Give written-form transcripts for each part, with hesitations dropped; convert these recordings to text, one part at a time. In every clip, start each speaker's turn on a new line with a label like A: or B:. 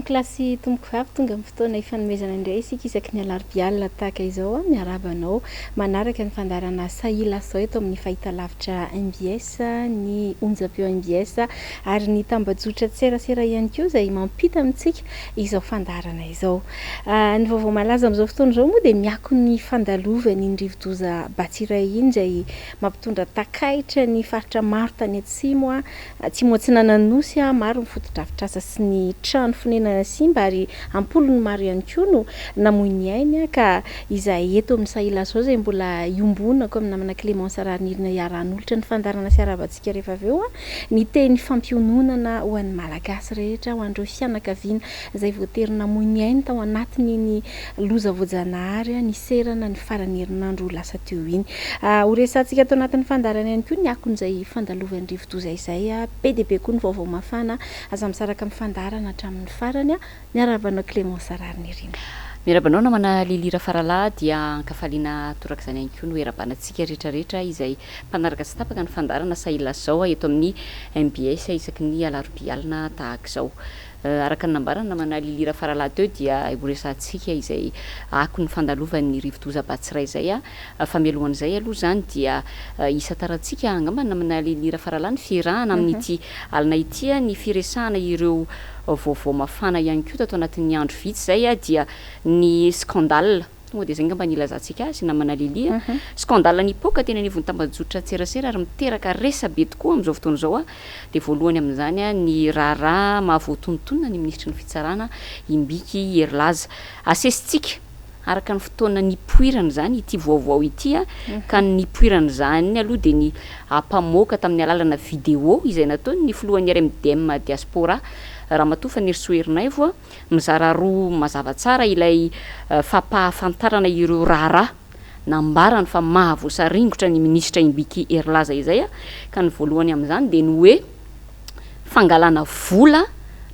A: kilasy tomboko avy tonga amin'ny fotoana ifanomezana indray isika isaky ny alarbialina tahaka izao miarabanao manaraka ny fandarana sahila sao eto amin'ny fahitalavitra MBS ny onjapeo MBS ary ny tambajotra tserasera ihany koa izay mampita amintsika izao fandarana izao. Ny vaovao malaza amin'izao fotoana izao moa dia miako ny fandalovan'ny Indrividoza Batsiray izay mampitondra takaitra ny faritra maro tany atsimo Antsinananosi maro ny fotodrafitrasa sy ny trano fonenana simba ary ampolony maro ihany koa no namoy ny ainy ka izay eto amin'ny sahila sao izay mbola iombonako amin'ny namana Clémence Rarinirina iaran'olitra ny fandarana sy arabantsika rehefa avy eo ny teny fampiononana ho an'ny malagasy rehetra ho an'ireo fianakaviana izay voatery namoy ny ainy tao anatin'iny loza voajanahary ny serana ny farany herinandro lasa teo iny. Ho resantsika tao anatin'ny fandarana ihany koa ny akon'izay fandalovan'ny Indrividoza izay be dia be koa ny vaovao mafana aza misaraka amin'ny fandarana hatramin'ny farany miarabanao Clémence Rarinirina.
B: Miarabanao namana Lilira Farala dia ankafaliana torak'izany ihany koa no erabanantsika rehetrarehetra izay mpanaraka sy tapaka ny fandarana sahila zao eto amin'ny MBS isaky ny alarbialina tahaka izao. Araka ny nambarana namana Lilira Farala teo dia horesantsika izay ako ny fandalovan'ny Rividoza Batsiray izay famelohan'izay aloha zany dia isatarantsika angamba namana Lilira Farala ny fiarahana amin'ity alina ity ny firesahana ireo vaovao mafana ihany koa tato anatin'ny andro vitsy zay dia ny scandale tonga dia zay ngamba nilazantsika azy namana Lilia scandale nipoka tena anivon'ny tambajotra tserasera ary miteraka resabe tokoa amin'izao fotoana izao dia voalohany amin'izany ny raharaha mahavoatontonona ny ministra ny fitsarana Imbiky Herlaza asesitsika araka ny fotoana nipoirana zany ity vaovao ity ka nipoirana zany aloha dia ny ampamoaka tamin'ny alalana vidéo izay nataony ny filohan'ny RMDM diaspora Ramatoa Fanirisoa mizara roa mazava tsara ilay fampahafantarana ireo raharaha nambarany fa mahavoasaringotra ny ministra Imbiky Herlaza izay ka ny voalohany amin'izany dia ny hoe fangalana vola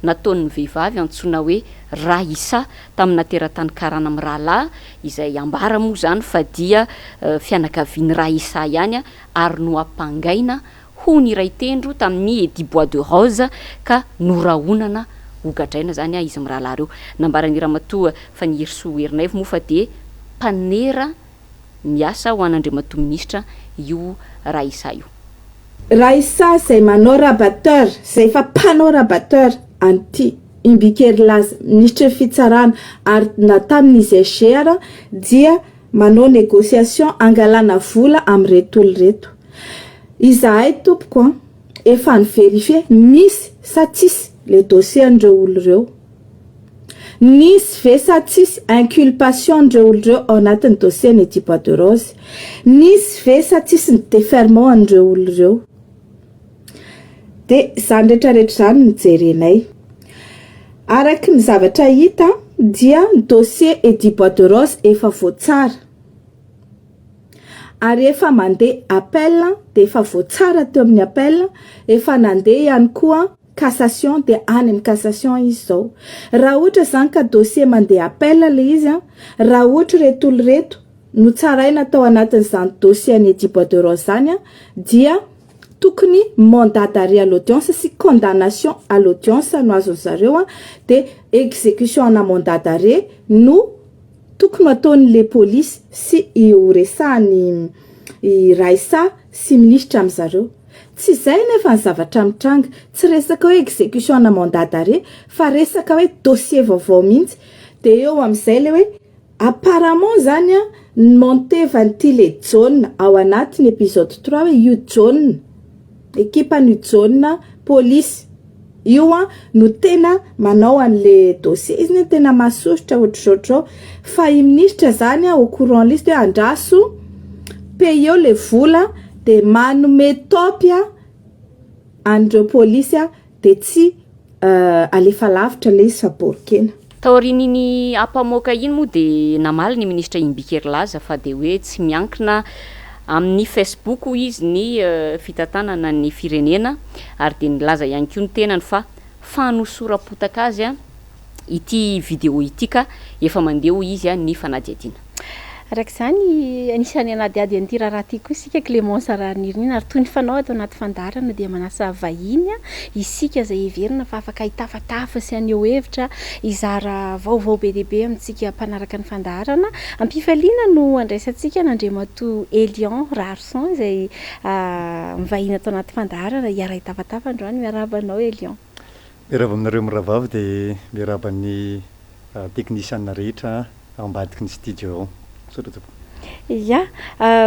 B: nataon'ny vehivavy antsoina hoe Raisa tamina teratany karana amin'ny rahalahy izay ambara moa zany fa dia fianakavian'ny Raisa ihany ary no ampangaina ho ny iray tendro tamin'ny Edy Bois de Rose ka norahonana hogadraina zany izy amin'ny rahalahy reo. Nambarany Ramatoa Fanirisoa moa fa dia mpanera miasa ho an'Andriamatoa ministra io Raisa io.
C: Raisa izay manao rabateur izay efa mpanao rabateur anty Imbiky Herlaza ministra fitsarana ary na tamin'izy GR dia manao négociation angalana vola amin'reto olo reto. Izahay tompoko efa niverifie misy sa tsisy le dossier andreo olo reo. Nisy ve sa tsisy inculpation andreo olo reo ao anatin'ny dossier ny Edy Bois de Rose. Nisy ve sa tsisy ny déferment andreo olo reo. Dia izany rehetrarehetra izany nijerenay. Araka ny zavatra hita dia dossier Edy Bois de Rose efa voatsara. Ary efa mandeha appel dia efa voatsara teo amin'ny appel efa nandeha ihany koa cassation dia any amin'ny cassation izy izao. Raha ohatra zany ka dossier mandeha appel le izy raha ohatra reto olo reto no tsaraina tao anatin'izany dossier ny Edy Bois de Rose zany dia tokony mandat d'arrêt à l'audience sy condamnation à l'audience no azony zareo dia exécution na mandat d'arrêt no tokony ataon'le polisy sy horesahany Raisa sy ministra amin'izareo. Tsy izay nefa ny zavatra mitranga, tsy resaka hoe exécution na mandat d'arrêt fa resaka hoe dossier vaovao mihitsy. Dia eo amin'izay le hoe apparemment zany montevanyity le John ao anatin'ny épisode 3 hoe io John ekipan'io John polisy io no tena manao an'le dossier izy tena masosotra ohatr'izao fa i ministra zany au courant liste hoe andraso paye le vola dia manome topia andreo polisy dia tsy alefa lavitra le izy fa borikena.
B: Taorininy ampamoaka iny moa dia namaly ny ministra Imbiky Herlaza fa dia hoe tsy miankina amin'ny Facebook izy ny fitantanana ny firenena ary dia nilaza ihany koa ny tenany fa fanosorapotaka azy ity vidéo ity ka efa mandeha izy ny fanadihadiana.
A: arak'izany anisan'ny anadiady an'ity raharaha ty koa isika Clémence Ranirina ary toy ny fanao atao anaty fandarana dia manasa vahiny isika izay heverina fa afaka hitafatafa sy aneo hevitra izara vaovao be deaibe amintsika mpanaraka ny fandarana. Ampifaliana no andraisantsika n'Andriamatoa Elion Rarson izay mivahiny atao anaty fandarana hiara hitafatafa androany. Miarahaba anao Elion.
D: Miarahaba aminareo miravavy dia miarahaba ny teknisianina rehetra ambadiky ny studio ao.
A: Ya,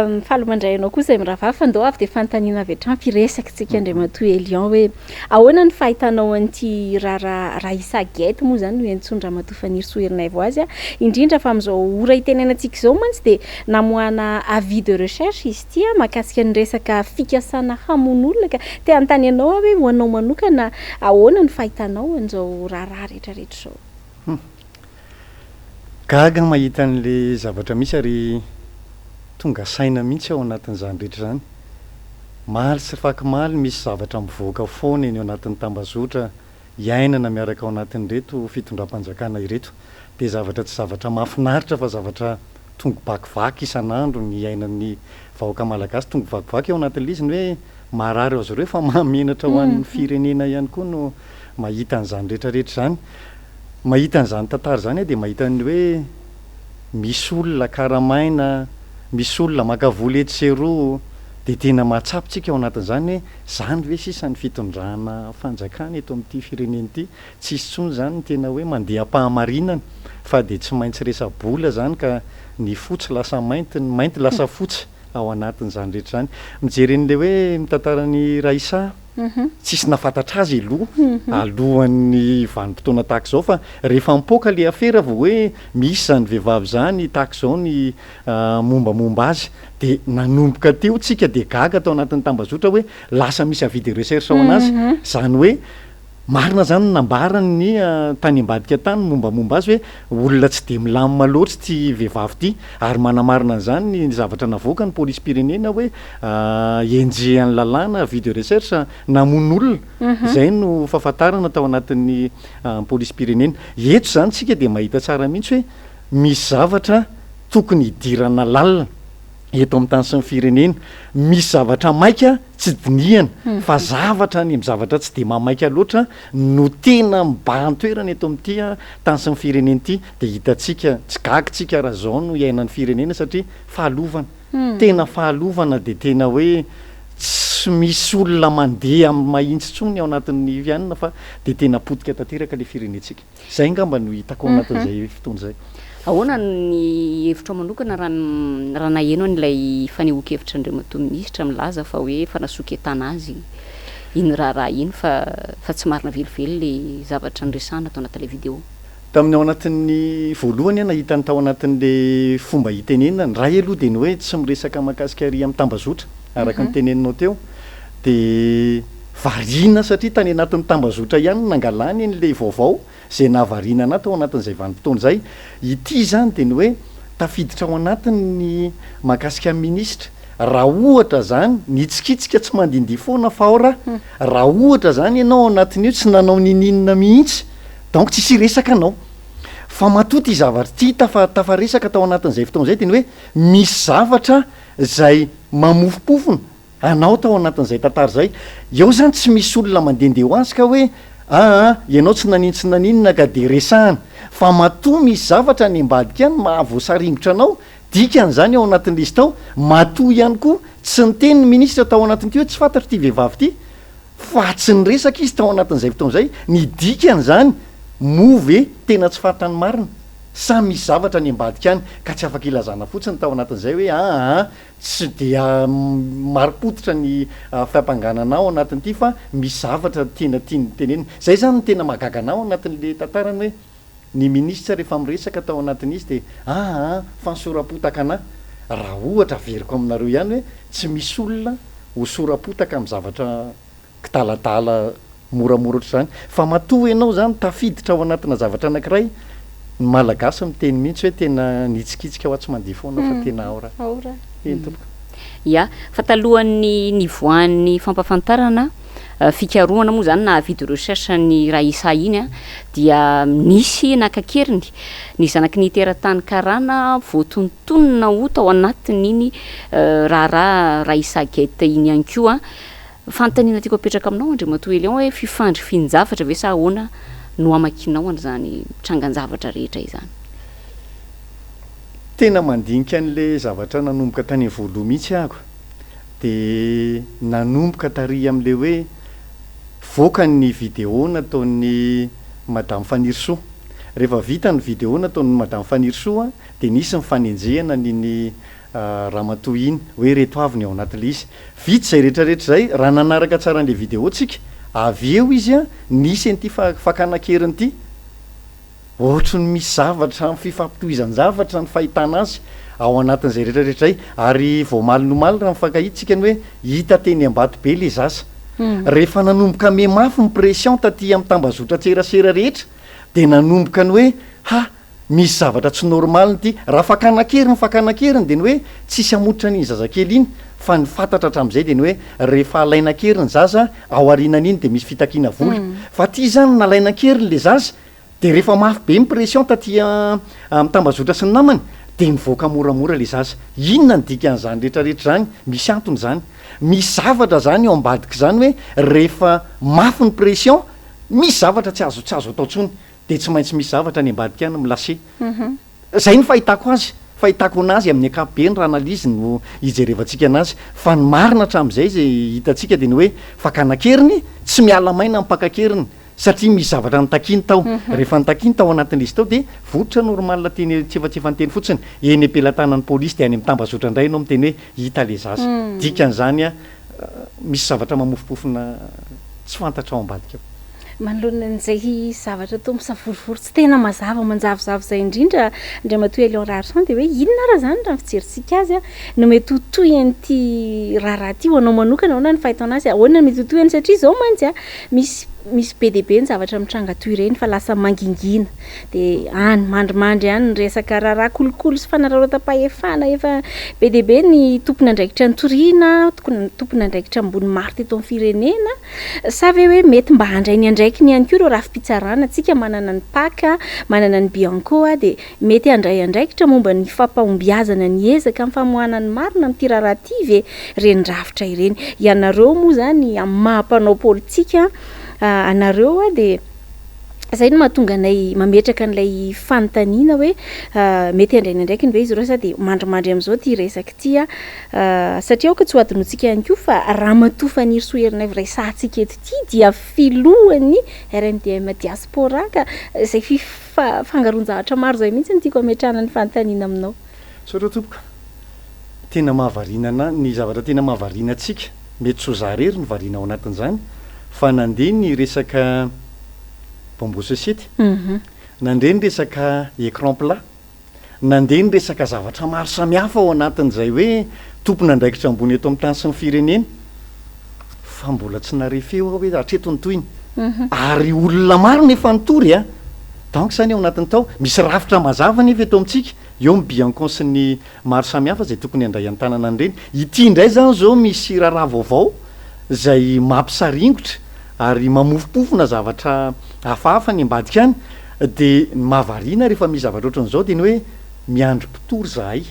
A: mifalo mandray anao koa izay miravavy fa ndao avy dia fanontaniana avy hatrany firesaka tsika Andriamatoa Elion hoe ahoana ny fahitanao an'ity raha Isagety moa zany no Antsoandramatoa Faniry Soherinaivo azy indrindra fa amin'izao ora itenenantsika izao mantsy dia namoana avis de recherche izy ity mahakasika ny resaka fikasana hamon'olona ka te anontany anao hoe ho anao manokana ahoana ny fahitanao an'izao raha rehetrarehetra izao.
D: Gaga mahita an'le zavatra misy ary tonga saina mihitsy ao anatin'izany rehetra zany. Maly sy fakimaly misy zavatra mivoaka foana eny ao anatin'ny tambazotra iainana miaraka ao anatin'reto fitondram-panjakana ireto. Dia zavatra tsy zavatra mahafinaritra fa zavatra tonga vakivaky isan'andro ny iainan'ny vahoaka malagasy, tonga vakivaky ao anatin'le izy ny hoe marary azy ireo fa mahamenatra ho an'ny firenena ihany koa no mahita an'izany rehetrarehetra zany. Mahita an'izany tantara zany dia mahita ny hoe misy olona karamaina, misy olona makavoly etseroa dia tena mahatsapitsika ao anatin'izany hoe zany ve sisa ny fitondrana fanjakana eto amin'ity firenena ity. Tsisy tsony zany ny tena hoe mandeha am-pahamarinana fa dia tsy maintsy resa-bola zany ka ny fotsy lasa mainty, ny mainty lasa fotsy ao anatin'izany rehetra zany. Mijery an'le hoe mitantarany Raisa tsisy nafantatra azy alohan'ny vanim-potoana tahaka izao fa rehefa mipoaka le afera vao hoe misy zany vehivavy zany tahaka izao ny mombamomba azy dia nanomboka teo tsika dia gaga tao anatin'ny tambazotra hoe lasa misy avis de recherche ao anazy zany hoe marina zany nambarany ny tany ambadika tany mombamomba azy hoe olona tsy dia milamina loatra ty vehivavy ty ary manamarina an'izany ny zavatra navoaka ny polisy pirenena hoe enjehan'ny lalàna avis de recherche namon'olona izay no fahafantarana tao anatin'ny polisy pirenena. Eto zany tsika dia mahita tsara mihitsy hoe misy zavatra tokony hidirana lalina eto amin'ny tany sy ny firenena. Misy zavatra maika tsy dinihana fa zavatra ny zavatra tsy dia mamaika loatra no tena mibahan-toerana eto amin'ity tany sy ny firenena ity. Dia hitantsika tsy gagitsika raha zao no iainan'ny firenena satria fahalovana tena fahalovana dia tena hoe tsy misy olona mandeha amin'ny mahitsy tsony ao anatin'ny fianina fa dia tena potika tanteraka le firenentsika. Zay ngamba no hitako ao anatin'izay fotoana izay.
B: Ahoana ny hevitra manokana raha naheno an'ilay fanehoan-kevitra Andriamatoa Minisitra milaza fa hoe fa nasoketana azy iny raha iny fa tsy marina velively le zavatra nyresana tao anatin'ilay vidéo.
D: Tamin'ny ao anatin'ny voalohany nahitany tao anatin'le fomba hitenenina ny ray aloha dia ny hoe tsy miresaka mahakasika ary amin'ny tambazotra araka ny teneninao teo dia variana satria tany anatin'ny tambazotra ihany nangalany n'le vaovao zay nahavariana anaty ao anatin'izay vanim-potoana izay. Ity zany dia ny hoe tafiditra ao anatiny mahakasika minisitra. Raha ohatra zany nitsikitsika tsy mandindia foana fa raha ohatra zany ianao ao anatin'io tsy nanao nininina mihitsy donc tsisy resaka anao fa matoty zavatra ty tafaresaka tao anatin'izay fotoana izay dia ny hoe misy zavatra zay mamofopofona anao tao anatin'izay tantara zay. Eo zany tsy misy olona mandendeha ho azy ka hoe ianao tsy naninina ka dia resahana fa matoa misy zavatra ny ambadika any mahavoasaringotra anao dikan'izany ao anatin'le izy tao. Matoa ihany koa tsy niteny ny minisitra tao anatin'ity hoe tsy fantatra ity vehivavy ity fa tsy niresaka izy tao anatin'izay fotoana izay ny dikan'izany move tena tsy fantatra ny marina sa misy zavatra ny ambadika any ka tsy afaka ilazana fotsiny tao anatin'izay hoe tsy dia maripototra ny fampanganana ao anatin'ity fa misy zavatra tena tiany tenenina. Zay zany ny tena mahagaga anao anatin'le tantarany hoe ny minisitra rehefa miresaka tao anatin'izy dia fa nisorapotaka anahy. Raha ohatra veriko aminareo ihany hoe tsy misy olona ho sorapotaka amin'ny zavatra kitalatala moramora ohatr'izany fa matoa ianao zany tafiditra ao anatina zavatra anankiray ny malagasy miteny mihitsy hoe tena nitsikitsika ho atsy mandeha foana fa tena aora
B: ya fa talohan'ny nivoan'ny fampafantarana fikaroana moa zany na vidy recherche-ny Raisa iny a dia nisy nakakeriny ny zanaky ny teratany karana voatontonona ota ao anatin'iny raharaha Raisa Gate iny ihany koa fantaniana tiako apetraka aminao Andriamatoa Elion hoe fifandry finjavatra ve sa ahoana no amakinao an'izany trangan-javatra rehetra izany.
D: Tena mandinika an'le zavatra nanomboka tany voaloha mihitsy ahako de nanomboka tary am'le hoe voaka ny vidéo nataon'ny Madame Fanirsoa. Rehefa vita ny vidéo nataon'ny Madame Fanirsoa de nisy ny fanenjehana niny ramatoa iny hoe reto avy ny ao anatin'le izy. Vita zay rehetrarehetra zay raha nanaraka tsara an'le vidéo tsika avy eo izy a nisy an'ity fakanakeriny ity ohatry ny misy zavatra fifampitohizan-javatra ny fahitana azy ao anatin'izay rehetrarehetra zay ary voamalinomaly raha mifankahitsika ny hoe hita teny ambato be le zaza. Rehefa nanomboka me mafy ny pression taty amin'ny tambazotra tserasera rehetra de nanomboka ny hoe misy zavatra tsy normaly ity raha fakanakeriny de ny hoe tsisy amoditra n'iny zazakely iny fa ny fantatra hatram'izay de ny hoe rehefa alainakeriny zaza ao arinan'iny de misy fitakiana vola fa ty zany nalainakeriny le zaza de rehefa mafy be ny pression taty amin'ny tambazotra sy ny namany de mivoaka moramora le zaza. Inona ny dikan'izany rehetrarehetra zany? Misy antony zany, misy zavatra zany eo ambadika zany hoe rehefa mafy ny pression misy zavatra tsy azo atao tsony de tsy maintsy misy zavatra ny ambadika any milase. Zay ny fahitako anazy amin'ny ankapobeny raha analizy no ijerevantsika anazy fa ny marina hatram'izay zay hitantsika de ny hoe fakanakeriny tsy miala maina mipakakeriny satria misy zavatra nitakiny tao. Rehefa nitakiny tao anatin'le izy tao de vototra normaly teny tsefatsefa nyteny fotsiny eny ampelantanan'ny polisy de any amin'ny tambazotra indray no miteny hoe hita le zaza. Dikan'izany a misy zavatra mamofopofona tsy fantatra ao ambadika.
A: Manoloana an'izay zavatra tao misavorivory tsy tena mazava manjavozavo zay indrindra Andriamatoa Elion Rarson de hoe inona raha zany raha fijerintsika azy a no mety hotoy an'ity raharaha ty ho anao manokana ahoana ny fahitana azy ahoana mety hotoy any satria zao mantsy a misy be deabe ny zavatra mitranga toy ireny fa lasa mangingina de any mandrimandry any ny resaka raharaha kolokolo sy fanararaotam-pahefana efa be deabe ny tompony andraikitra ny toriana tompony andraikitra ambony maro teto amin'ny firenena sa ve hoe mety mba handray ny andraikiny ihany koa reo raha fipitsarana antsika manana ny paka manana ny Bianco de mety handray andraikitra momba ny fampahombiazana ny ezaka amin'ny famoahana ny marina amin'ity raharaha ty ve reny rafitra ireny. Ianareo moa zany amin'ny mahampanao politika anareo de zay no mahatonga anay mametraka an'ilay fanontaniana hoe mety handrainy andraikiny ve izy ireo sa de mandrimandry am'izao ty resaka ty satria aoka tsy ho adinotsika ihany koa fa Ramatoa Fanirsoa Erinaivo resahantsika eto ty dia filohan'ny RNDM diaspora ka zay fangaron-javatra maro zay mihitsy ny tiako ametrahana ny fanontaniana aminao.
D: Saotra tompoka tena mahavariana ny zavatra tena mahavariana atsika mety so za rery ny variana ao anatin'izany fa nandeha ny resaka bombo society nandeha ny resaka écran plat nandeha ny resaka zavatra maro samihafa ao anatin'izay hoe tompona andraikitra ambony eto amin'ny tany sy ny firenena fa mbola tsy narefeo hoe hatreto ny toyny ary olona maro nefa nitory donc zany ao anatin'ny tao misy rafitra mazava nefa eto amintsika eo ny Bianco sy ny maro samihafa zay tokony andray an-tanana an'ireny. Ity indray zany zao misy raharaha vaovao zay mampisaringotra ary mamofopofona zavatra hafahafa ny ambadika any de mahavariana rehefa misy zavatra ohatran'izao de ny hoe miandry mpitory zahay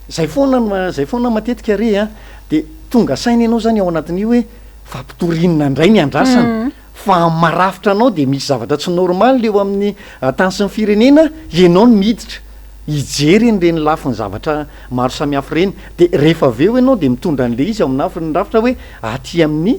D: zay foana matetika re de tonga saina ianao zany ao anatin'io hoe fampitorianina indray ny andrasana fa marafitra anao de misy zavatra tsy normal eo amin'ny tany sy ny firenena ianao ny miditra ijery nyreny lafiny zavatra maro samihafa reny de rehefa aveo ianao de mitondra an'le izy ao amin'ny ny rafitra hoe aty amin'ny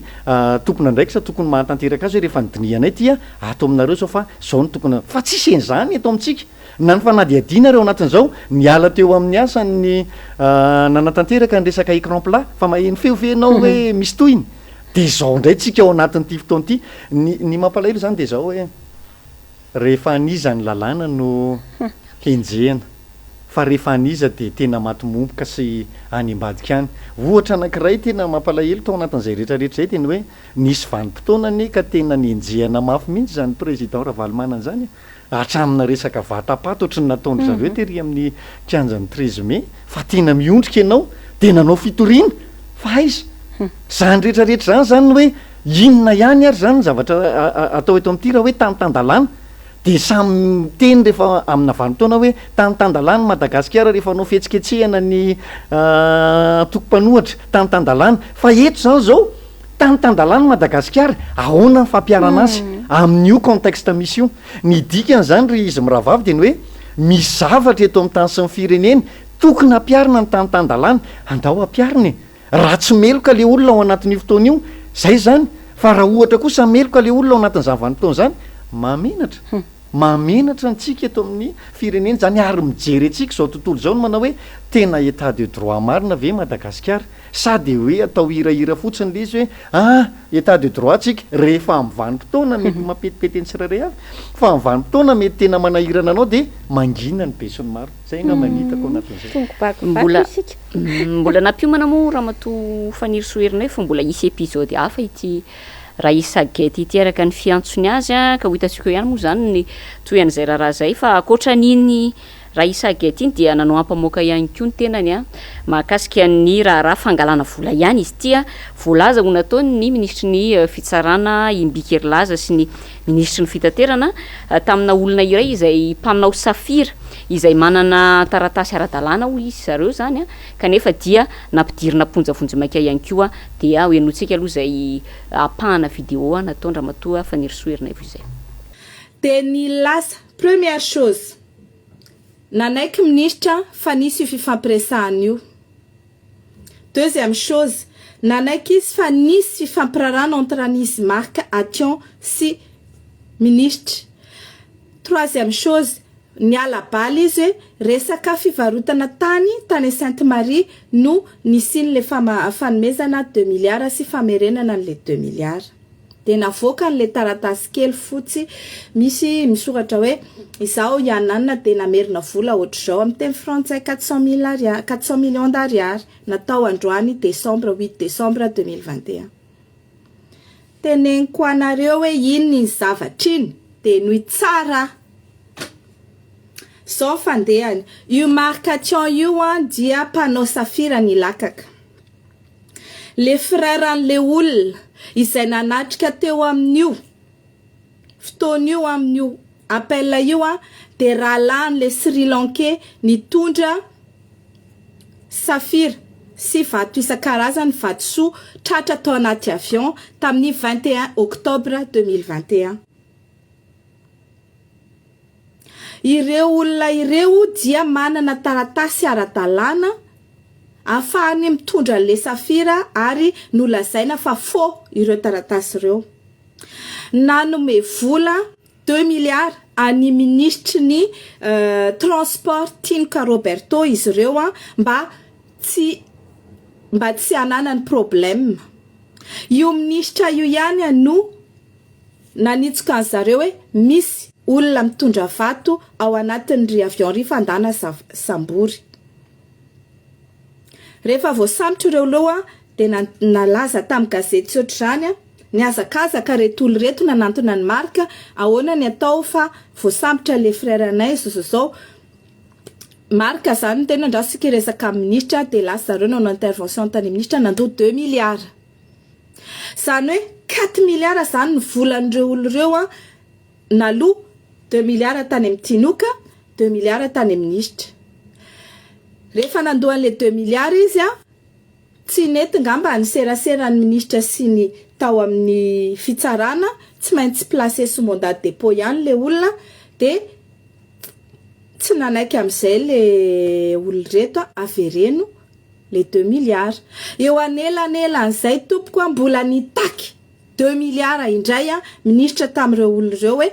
D: tompona andraikitra tokony mahatanteraka azy hoe rehefa nydinianay tya ato aminareo zao fa zao ny tokony fa tsisy en'izany eto amintsika na ny fanadiadiana reo anatin'izao niala teo amin'ny asany nanatanteraka ny resaka écran plat fa maheny feofenao hoe misy toyiny de zao indray tsika ao anatin'ity fotoana ity ny mampalahelo zany de zao hoe rehefa aniza ny lalàna no henjehana fa rehefa aniza de tena matomomboka sy any ambadika any. Ohatra anankiray tena mampalahelo tao anatin'izay rehetrarehetra zay teny hoe nisy vanim-potoanany ka tena nenjehana mafy mihitsy zany président Ravalomanana zany hatramina resaka vatapato ohatry ny nataony zareo tery amin'ny kianjan'ny 13 mai fa tena miondrika ianao de nanao fitoriana fa aiza zany rehetrarehetra zany hoe inona ihany ary zany zavatra atao eto amin'ity raha hoe tanytandalàna de samy teny rehefa amina vanim-potoana hoe tanytandalàna Madagasikara rehefa anao fihetsiketsehana ny tokopanohatra tanytandalàna fa eto zany zao tanytandalàna Madagasikara ahoana ny fampiarana azy amin'io contexte misy io ny dikany zany ry izy mirahavavy de ny hoe misy zavatra eto amin'ny tany sy ny fireneny tokony ampiarina ny tanytandalàna andao ampiarina raha tsy meloka le olona ao anatin'io fotoana io zay zany fa raha ohatra kosa meloka le olona ao anatin'izany vanim-potoana zany mamenatra antsika eto amin'ny fireneny zany ary mijery antsika zao tontolo zao no manao hoe tena état de droit marina ve Madagasikara sady hoe atao hirahira fotsiny le izy hoe état de droit tsika rehefa amin'ny vanim-potoana mety mampetipety ny tsirairay avy fa amin'ny vanim-potoana mety tena manahirana anao de mangina ny be sy ny maro zay nga manitako anatin'izay
B: mbola nampiomana moa raha mato faniry soerina hoe fa mbola isy épisode hafa ity raha isagety ity araka ny fiantsony azy ka ho hitantsika ihany moa zany ny toyan'izay raharaha zay fa akoatra n'iny raha isagety iny dia nanao ampamoaka ihany koa ny tenany mahakasika ny raharaha fangalana vola ihany izy tia voalaza ho nataony ny ministry ny fitsarana Imbikerilaza sy ny ministry ny fitaterana tamina olona iray izay mpanao safira izay manana taratasy ara-dalàna ho izy zareo zany kanefa dia nampidirina ponjavonjy-maika ihany koa dia hoenotsika aloha zay apahana vidéo nataony Ramatoa Faniry Soerina izay
C: de ny lasa première chose nanaiky ministra fa nisy io fifampiresahana io deuxième chose nanaiky izy fa nisy fifampirarana entre anisy Marc Ation sy ministre troisième chose niala baly izy hoe resaka fivarotana tany Sainte-Marie no nisiny le fanomezana 2 milliards sy famerenana n'le 2 milliards de navoaka n'le taratasy kely fotsy misy misoratra hoe izao iananana de namerina vola ohatr'izao amin'ny teny frantsay 400 millions d'ariary natao androany décembre 8 décembre 2021 teneniko anareo hoe ino ny zavatra iny de nohy tsara zao fandehany io Marc Ation io dia mpanao safira ny lakaka le frère an'le olona izay nanatrika teo amin'io fotoana io amin'io appel io de raha lan'le Sri Lankais nitondra safira sy vato isan-karazany vatosoa tratra tao anaty avion tamin'ny 21 octobre 2021 ireo olona ireo dia manana taratasy ara-dalàna afahany mitondra le safira ary nolazaina fa faux ireo taratasy ireo nanome vola 2 milliards any ministre ny transport Tinka Roberto izy ireo mba tsy ananany problème io ministra io ihany no nanitsika an'zareo hoe misy olona mitondra vato ao anatin'ny avion ry fandana Sambory rehefa voasambotra ireo loa de nalaza tamin'ny gazety sy ohatr'izany niazakazaka reto olo reto nanantona ny marika ahoana ny atao fa voasambotra le frère anay zao marika zany tena andrasika resaka ministra de lasa zareo nanao intervention tany ministra nandoa 2 milliards zany hoe 4 milliards zany ny volan'ireo olo ireo naloha 2 milliards tany amin'ny Tinoka 2 milliards tany amin'ny ministra rehefa nandoan'le 2 milliards izy tsy nety ngamba ny serasera ny ministra sy ny tao amin'ny fitsarana tsy maintsy placé sous mandat de dépôt ihany le olona de tsy nanaiky amin'izay le olona reto avereno le 2 milliards eo anelan'izay tompoko mbola nitaky 2 milliards indray ministra tamin'ireo olona ireo hoe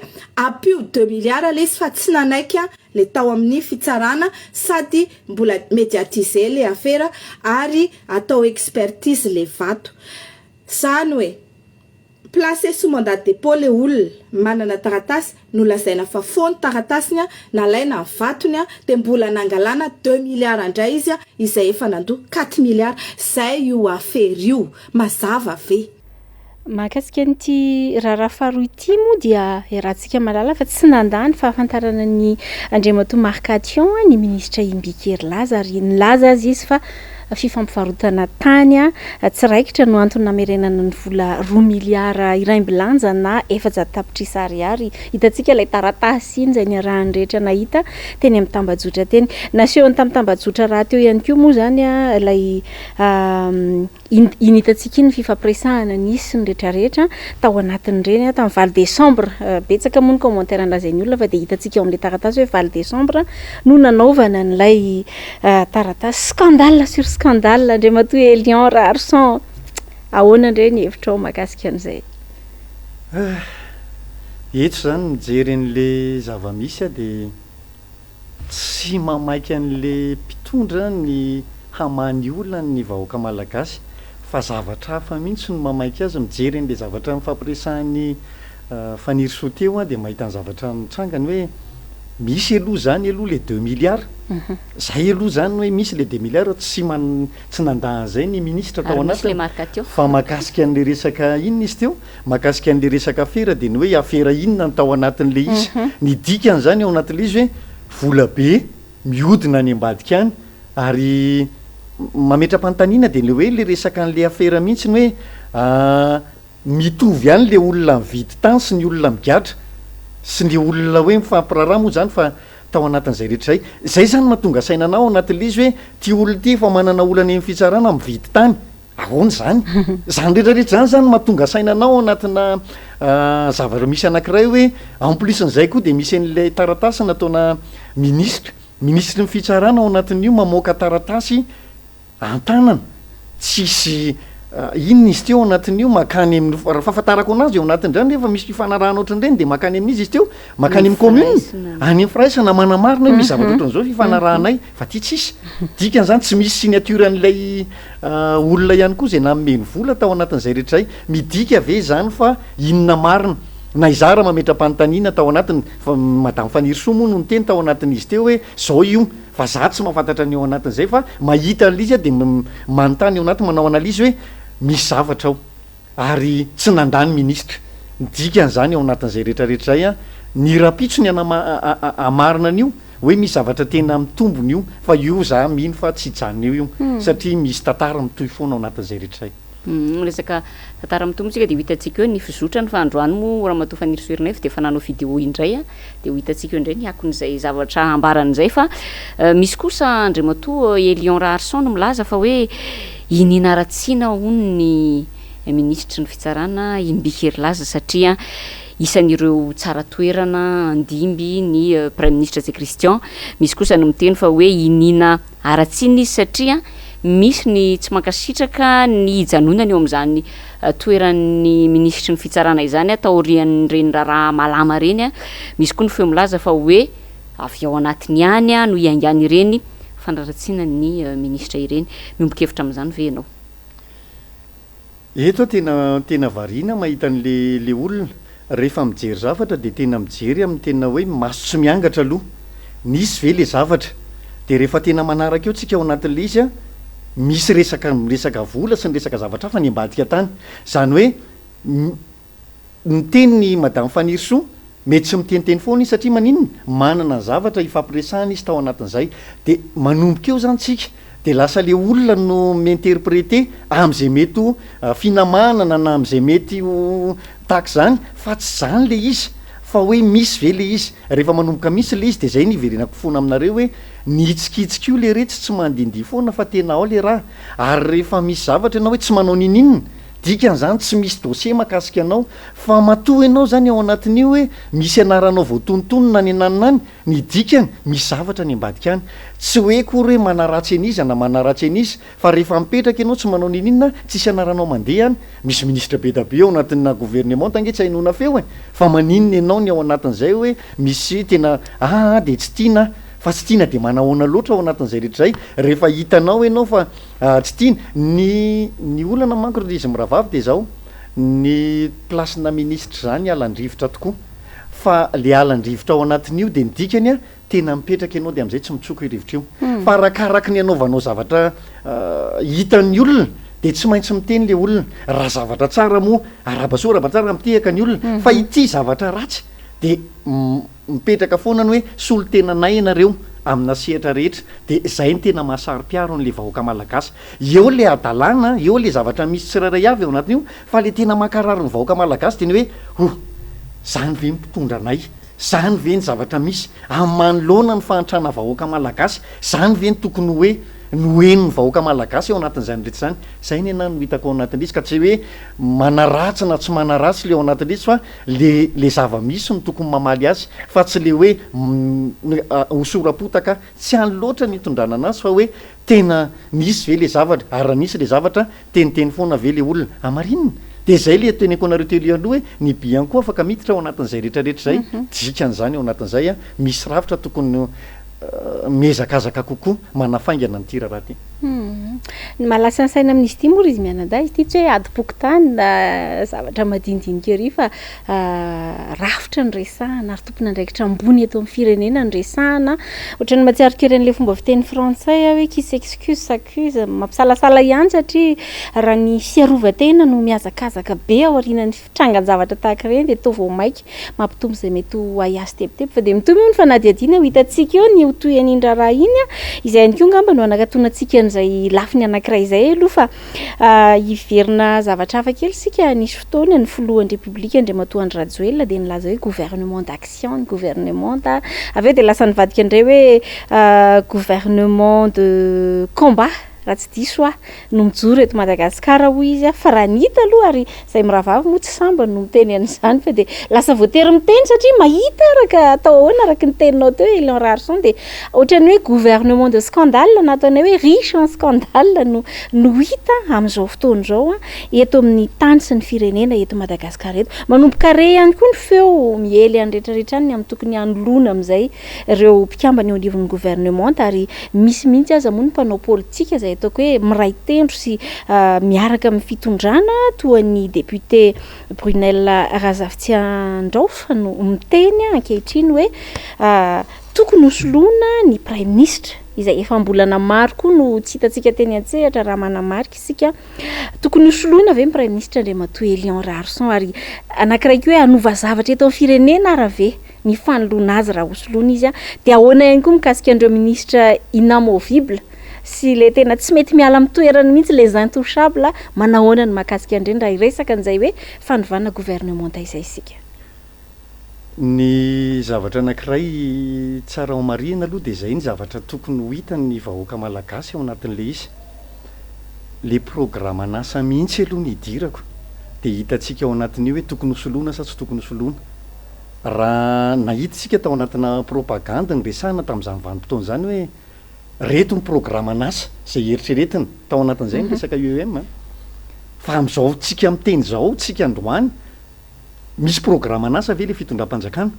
C: apio 2 milliards le izy fa tsy nanaiky le tao amin'ny fitsarana sady mbola médiatiser le affaire ary atao expertise le vato zany hoe placé sous mandat de dépôt le olona manana taratasy nolazaina fa fony taratasiny nalaina vatony de mbola nangalana 2 milliards indray izy izay efa nandoa 4 milliards zay io affaire io mazava ve
A: mahakasika n'ity raharaha faharoa ity moa dia rahantsika malala fa tsy nandany fa ahafantarana ny Andriamatoa Marc Ation ny ministra Imbikerilaza ary nilaza azy izy fa fifampivarotana tany a tsy raikitra no antony namerenana ny vola 2 miliara iraimbilanja na 400 tapitrisa ariary. Hitantsika ilay taratasy iny zay ny arahany rehetra nahita teny amin'ny tambajotra teny. Nasehony tamin'ny tambajotra raha teo ihany koa moa zany a ilay iny hitantsika iny fifampiresahana nisy ny rehetrarehetra tao anatin'ireny tamin'ny Val Décembre. Betsaka moa ny commentaire an'lazain'ny olona fa dia hitantsika eo amin'ilay taratasy hoe Val Décembre no nanaovana n'ilay taratasy scandale sur scandale andriamatoa Elion Rarson. Ahoana indray ny hevitrao mahakasika an'izay?
D: Eto zany mijery an'le zava-misy a dia tsy mamaika an'le mpitondra ny hamany olona ny vahoaka malagasy fa zavatra hafa mihitsy no mamaika azy. Mijery an'le zavatra mifampiresahan'ny faniry soa teo a dia mahita ny zavatra mitrangany hoe misy aloha zany aloha le 2 miliara zay aloha zany hoe misy le 2 miliara tsy nandahan'izay ny ministra tao anatiny fa mahakasika an'le resaka inona izy teo, mahakasika an'le resaka afera dia ny hoe afera inona ny tao anatin'le izy. Ny dikany zany ao anatin'le izy hoe vola be mihodina any ambadika any ary mametra-panontaniana dia le hoe le resaka an'le afera mihitsy ny hoe mitovy ihany le olona mividy tany sy ny olona migatra sy ny olona hoe mifampiraharaha moa zany fa tao anatin'izay rehetra zay. Zay zany mahatonga sainanao anatin'le izy hoe ty olona ty fa manana olana amin'ny fitsarana mividy tany. Ahoana zany? Zany rehetrarehetra zany mahatonga sainanao anatina zavatra misy anankiray hoe en plus n'izay koa dia misy an'ilay taratasy nataona ministre ny fitsarana ao anatin'io mamoaka taratasy an-tanana tsisy inona izy teo anatin'io makany amin'ny raha fahafantarako anazy eo anatin'izany rehefa misy fifanarahana ohatran'ireny dia makany amin'izy izy teo makany amin'ny commune any amin'ny firaisana manamarina hoe misy zavatra ohatran'izao fifanarahanay fa ty tsisy dikan'izany tsy misy signature an'ilay olona ihany koa zay nameny vola tao anatin'izay rehetra zay midika ve zany fa inona marina na izara mametra-panontaniana tao anatiny madame Faniry Soa moa no niteny tao anatin'izy teo hoe zao io fa za tsy mahafantatra ny eo anatin'izay fa mahita an'lizy a dia manontany eo anatiny manao analizy hoe misy zavatra ao ary tsy nandany ministra dikan'izany ao anatin'izay rehetrarehetra zay a ny rapitso ny amarina an'io hoe misy zavatra tena mitombony io fa io za mino fa tsy hijanona io satria misy tantara mitohy foana ao anatin'izay rehetra zay.
B: Resaka tantara mitombontsika dia ho hitantsika hoe ny fizotrany fa androany moa Ramatoa Faniry Soa dia efa nanao vidéo indray a dia ho hitantsika eo indray ny akon'izay zavatra ambaran'izay fa misy kosa Andriamatoa Elion Rarson no milaza fa hoe inina ratsiana hono ny ministra ny fitsarana Imbikery laza satria isan'ireo tsara toerana andimby ny Premier ministre Zay Christian. Misy kosa no miteny fa hoe inina aratsiana izy satria misy ny tsy mankasitraka ny hijanonany eo amin'izany toeran'ny ministra ny fitsarana izany taorian'ireny raha malama reny a. Misy koa ny feo milaza fa hoe avy ao anatiny ihany a no iangany ireny fandraratsiana ny ministra ireny. Miombon-kevitra amin'izany ve ianao?
D: Eto tena variana mahita an'le olona rehefa mijery zavatra dia tena mijery amin'ny tena hoe maso tsy miangatra aloha nisy ve le zavatra dia rehefa tena manaraka eo tsika ao anatin'le izy a misy resaka vola sy ny resaka zavatra hafa ny ambadika tany zany hoe miteny ny madame Faniry Soa mety tsy miteniteny foana izy satria maninona manana zavatra ifampiresahana izy tao anatin'izay dia manomboka eo zany tsika dia lasa le olona no miinterpréter amin'izay mety ho finamanana na amin'izay mety ho taky zany fa tsy zany le izy fa hoe misy ve le izy. Rehefa manomboka misy le izy dia zay ny iverenako foana aminareo hoe nihitsikitsika io le retsy tsy mandindia foana fa tena ao le raha ary rehefa misy zavatra ianao hoe tsy manao nininona dikan'izany tsy misy dossier makasika anao fa matoa ianao zany ao anatin'io hoe misy anaranao voatonontonona ny ananina any ny dikany misy zavatra ny ambadika any tsy hoe kory hoe manaratsy an'izy na manaratsy an'izy fa rehefa mipetraka ianao tsy manao nininona tsisy anaranao mandeha any misy ministre be da be ao anatina gouvernement tange tsy hainona feo fa maninona ianao ny ao anatin'izay hoe misy tena dia tsy tiana fa tsy tiana dia manahoana loatra ao anatin'izay rehetra zay rehefa hitanao ianao fa tsy tiana ny olana manko izy miravavy dia zao ny plasena ministra zany alan-drivotra tokoa fa le alan-drivotra ao anatin'io dia nidikany a tena mipetraka ianao dia amin'izay tsy mitsoko irivotra io fa arakaraka ny anaovanao zavatra hitan'ny olona dia tsy maintsy miteny le olona raha zavatra tsara moa arabasoa raha tsara mitehaka ny olona fa ity zavatra ratsy dia mipetraka foana ny hoe solo tenanay ianareo amina sehatra rehetra de zay ny tena mahasary-piaro n'le vahoaka malagasy eo le adalàna eo le zavatra misy tsirairay avy eo anatin'io fa le tena mankarary ny vahoaka malagasy teny hoe zany ve mpitondra anay zany ve ny zavatra misy am'manoloana ny fahantrana vahoaka malagasy zany ve ny tokony hoe noeniny vahoaka malagasy eo anatin'izany rehetra zany zay ny ana no hitako ao anatin'izy ka tsy hoe manaratsy na tsy manaratsy le ao anatin'izy fa le zava-misy no tokony mamaly azy fa tsy le hoe hosorapotaka tsy any loatra ny itondrana anazy fa hoe tena nisy ve le zavatra ary raha nisy le zavatra teniteny foana ve le olona amarinina de zay le teneko anareo telo aloha hoe ny biany koa afaka miditra ao anatin'izay rehetrarehetra zay dikan'izany ao anatin'izay a misy ravitra tokony miezakazaka kokoa manafaingana ny tira raha ty
A: ny malasa ny saina amin'izy ity moa izy mianada izy ty tsy hoe adi-pokotany na zavatra madinidinika ery fa rafitra ny resahana ary tompona andraikitra ambony eto amin'ny firenena ny resahana ohatrany matsiarokely an'le fomba fiteny frantsay hoe qui s'excuse s'accuse mampisalasala ihany satria raha ny fiarovatena no miazakazaka be ao aorianany fitrangan-javatra tahaka ireny de tao vao maika mampitombo zay mety ho aiazy tepitepy fa de mitombo io ny fanadiadiana ho hitantsika eo ny hotoy an'indra raha iny a izay ihany koa ngamba no anakatonatsika an'izay lafiny anankiray izay aloha fa hiverina zavatra hafa kely sika nisy fotoana ny filohan'ny république Andriamatoa Andry Rajoelina de nilaza hoe gouvernement d'action gouvernement aveo de lasa nivadika indray hoe gouvernement de combat raha tsy diso no mijoro eto Madagasikara hoy izy fa raha nita aloha ary zay miravavy moa tsy samba no miteny an'izany fa de lasa voatery miteny satria mahita araka atao ahoana araka ny teninao teo Elion Rarson de ohatrany hoe gouvernement de scandale nataony hoe riche en scandale no hita amin'izao fotoana izao eto amin'ny tany sy ny firenena eto Madagasikara eto manomboka re ihany koa ny feo miely any rehetrarehetra any amin'ny tokony hanolona amin'izay ireo mpikambana eo anivon'ny gouvernement ary misy mihitsy aza moa ny mpanao politika zay ataoko hoe miray tendro sy miaraka amin'ny fitondrana toa ny député Brunel Razafitsian-Draofa no miteny ankehitriny hoe tokony hosoloana ny prime ministre izay efa mbolana maro koa no tsy hitantsika teny an-tsehatra raha manamarika isika tokony hosoloana ve ny prime ministre Andriamatoa Elion Rarson ary anankiray koa hoe hanova zavatra eto amin'ny firenena ara ve ny fanoloana azy raha hosoloana izy de ahoana ihany koa mikasika andreo ministre inamovible sy le tena tsy mety miala amin'ny toerany mihitsy les intouchables manahoana ny mahakasika andreny raha iresaka an'izay hoe fanovana gouvernement izay isika
D: ny zavatra anankiray tsara ao marina aloha de zay ny zavatra tokony ho hitany vahoaka malagasy ao anatin'le izy le programme anasa mihitsy aloha ny idirako de hitantsika ao anatin'io hoe tokony hosoloana sa tsy tokony hosoloana raha nahitatsika tao anatina propagande ny resahana tamin'izany vanim-potoana zany hoe reto ny programme anasa zay eritreretina tao anatin'izay ny resaka UEM fa am'izao tsika miteny zao tsika androany misy programme anasa ve le fitondram-panjakana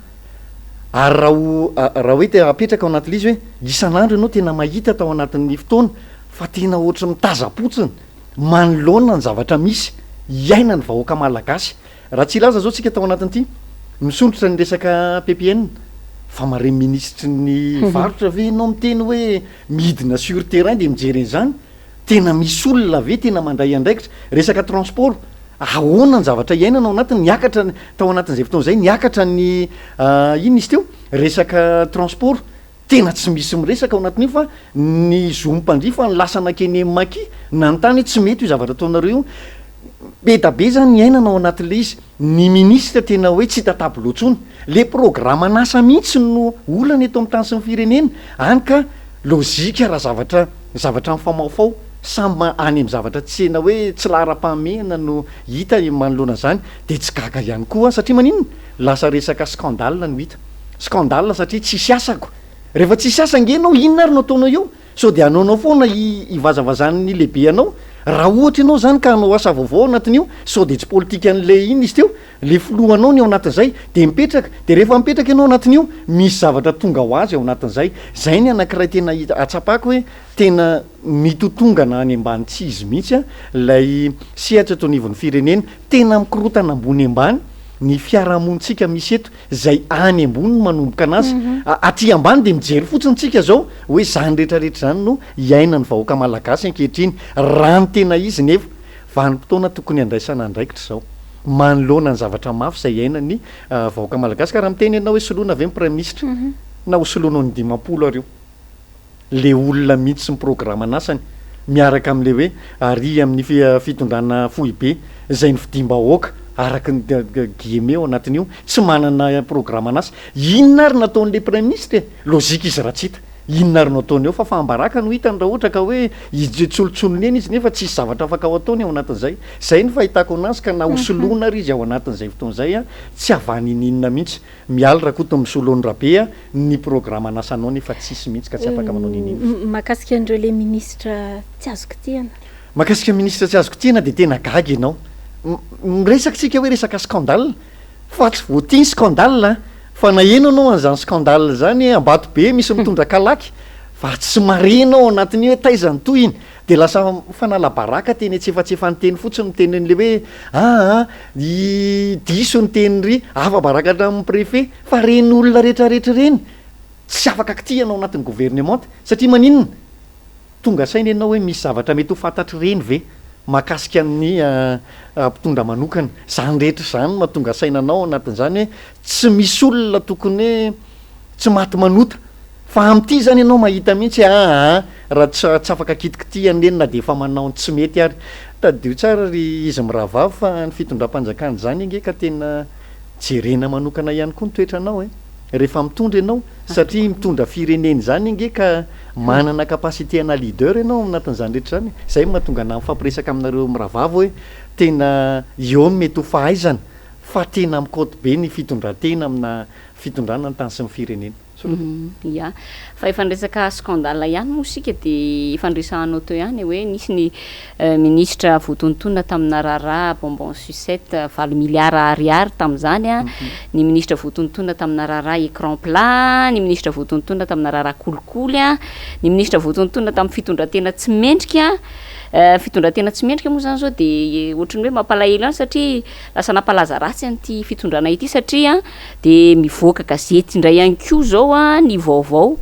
D: ary raha hoe te apetraka ao anatin'le izy hoe isan'andro ianao tena mahita tao anatin'ny fotoana fa tena ohatra mitazapotsiny manoloana ny zavatra misy iaina ny vahoaka malagasy raha tsy ilaza zao tsika tao anatin'ity misondrotra ny resaka PPN fa mare ministry ny varotra ve ianao miteny hoe midina sur terrain de mijery an'izany tena misy olona ve tena mandray andraikitra resaka transport ahoana ny zavatra iainana ao anatiny niakatra tao anatin'izay fotoana zay niakatra ny ino izy teo resaka transport tena tsy misy miresaka ao anatin'io fa ny zompandrifa ny lasana keny maki nanontany hoe tsy mety io zavatra ataonareo io betabe zany ny ainana ao anatin'le izy ny ministra tena hoe tsy tataboloatsony le programme anasa mihitsy no olana eto amin'ny tany sy ny firenena any ka lozika raha zavatra mifamaofao samby any amin'ny zavatra tsy hena hoe tsy lara-pahamehana no hita manoloana zany de tsy gaga ihany koa satria maninona lasa resaka scandale no hita scandale satria tsisy asako rehefa tsisy asa ngenao inona ary no ataonao eo so de anaonao foana ivazavazan'ny lehibe anao raha ohatra ianao zany ka anao asa vaovao anatin'io so de tsy politika an'le iny izy teo le filohanao ny ao anatin'izay de mipetraka de rehefa mipetraka ianao anatin'io misy zavatra tonga ho azy ao anatin'izay zay ny anankiray tena atsapako hoe tena mitotongana any ambany tsy izy mihitsy lay sehatra eto anivon'ny firenena tena mikorotana ambony ambany ny fiarahamonitsika misy eto zay any ambony no manomboka anazy aty ambany de mijery fotsiny tsika zao hoe zany rehetrarehetra zany no iaina ny vahoaka malagasy ankehitriny raha ny tena izy nefa vanim-potoana tokony andraisana andraikitra zao manoloana ny zavatra mafy zay iaina ny vahoaka malagasy ka raha miteny ianao hoe soloana ave ny prime ministre na ho soloanao ny 5 areo le olona mihitsy sy miprograma anasany miaraka am'le hoe ary amin'ny fitondrana fohibe zay ny fidimbahoaka araky ny guillemets ao anatin'io tsy manana programa anasy inona ary nataon'le premier ministre lozika izy raha tsy hita inona ary no ataony eo fa fambaraka no hitany raha ohatra ka hoe izy tsolotsolony eny izy nefa tsisy zavatra afaka ao ataony ao anatin'izay zay ny fahitako anazy ka na hosolona ary izy ao anatin'izay fotoan'izay a tsy avanin'inona mihitsy miala raha koa to misoloany rabe a ny programa anasanao nefa tsisy mihitsy ka tsy afaka manao ninina
A: mahakasika an'ireo le ministra tsy azoko tiana
D: mahakasika ministra tsy azoko tiana de tena gagy ianao miresakytsika hoe resaka scandale fa tsy voatiny scandale fa naheno anao an'izany scandale zany ambato be misy mitondra kalaky fa tsy marenao anatin'io hoe taizany toy iny de lasa fanalabaraka teny tsefatsefany teny fotsiny mitenyle hoe diso ny teny ry afa-baraka hatramin'ny préfet fa reny olona rehetrarehetra reny tsy afaka kity anao anatin'ny gouvernement satria maninona tonga saina ianao hoe misy zavatra mety ho fantatry reny ve mahakasika amin'ny mpitondra manokana zany rehetra zany mahatonga sainanao anatin'izany hoe tsy misy olona tokony hoe tsy maty manota fa am'ty zany ianao mahita mihitsy raha tsy afaka kitikity anenina de efa manao ny tsy mety ary tadio tsara ry izy miravavy fa ny fitondram-panjakany zany inge ka tena jerena manokana ihany koa nytoetranao rehefa mitondra ianao satria mitondra fireneny zany inge ka manana capacité ana leader ianao anatin'izany rehetra zany zay mahatonga na mifampiresaka aminareo miravavy hoe tena eo mety ho fahaizana fa tena mikoty be ny fitondrantena amina fitondrana ny tany sy ny firenena
B: ya fa efa nresaka scandale ihany mosika de efandresahanao teo ihany hoe nisy ny ministra voatontonona tamina raharaha bonbon sucette 20 milliards ariary tam'izany a ny ministra voatontonona tamina raharaha écran plat ny ministra voatontonona tamina raharaha kolikoly a ny ministra voatontonona tamin'ny fitondrantena tsy mendrika fitondrantena tsy mendrika moa zany zao de ohatrany hoe mampalahelo any satria lasa nampalaza ratsy an'ity fitondrana ity satria de mivoaka gazety indray ihany koa zao a ny vaovao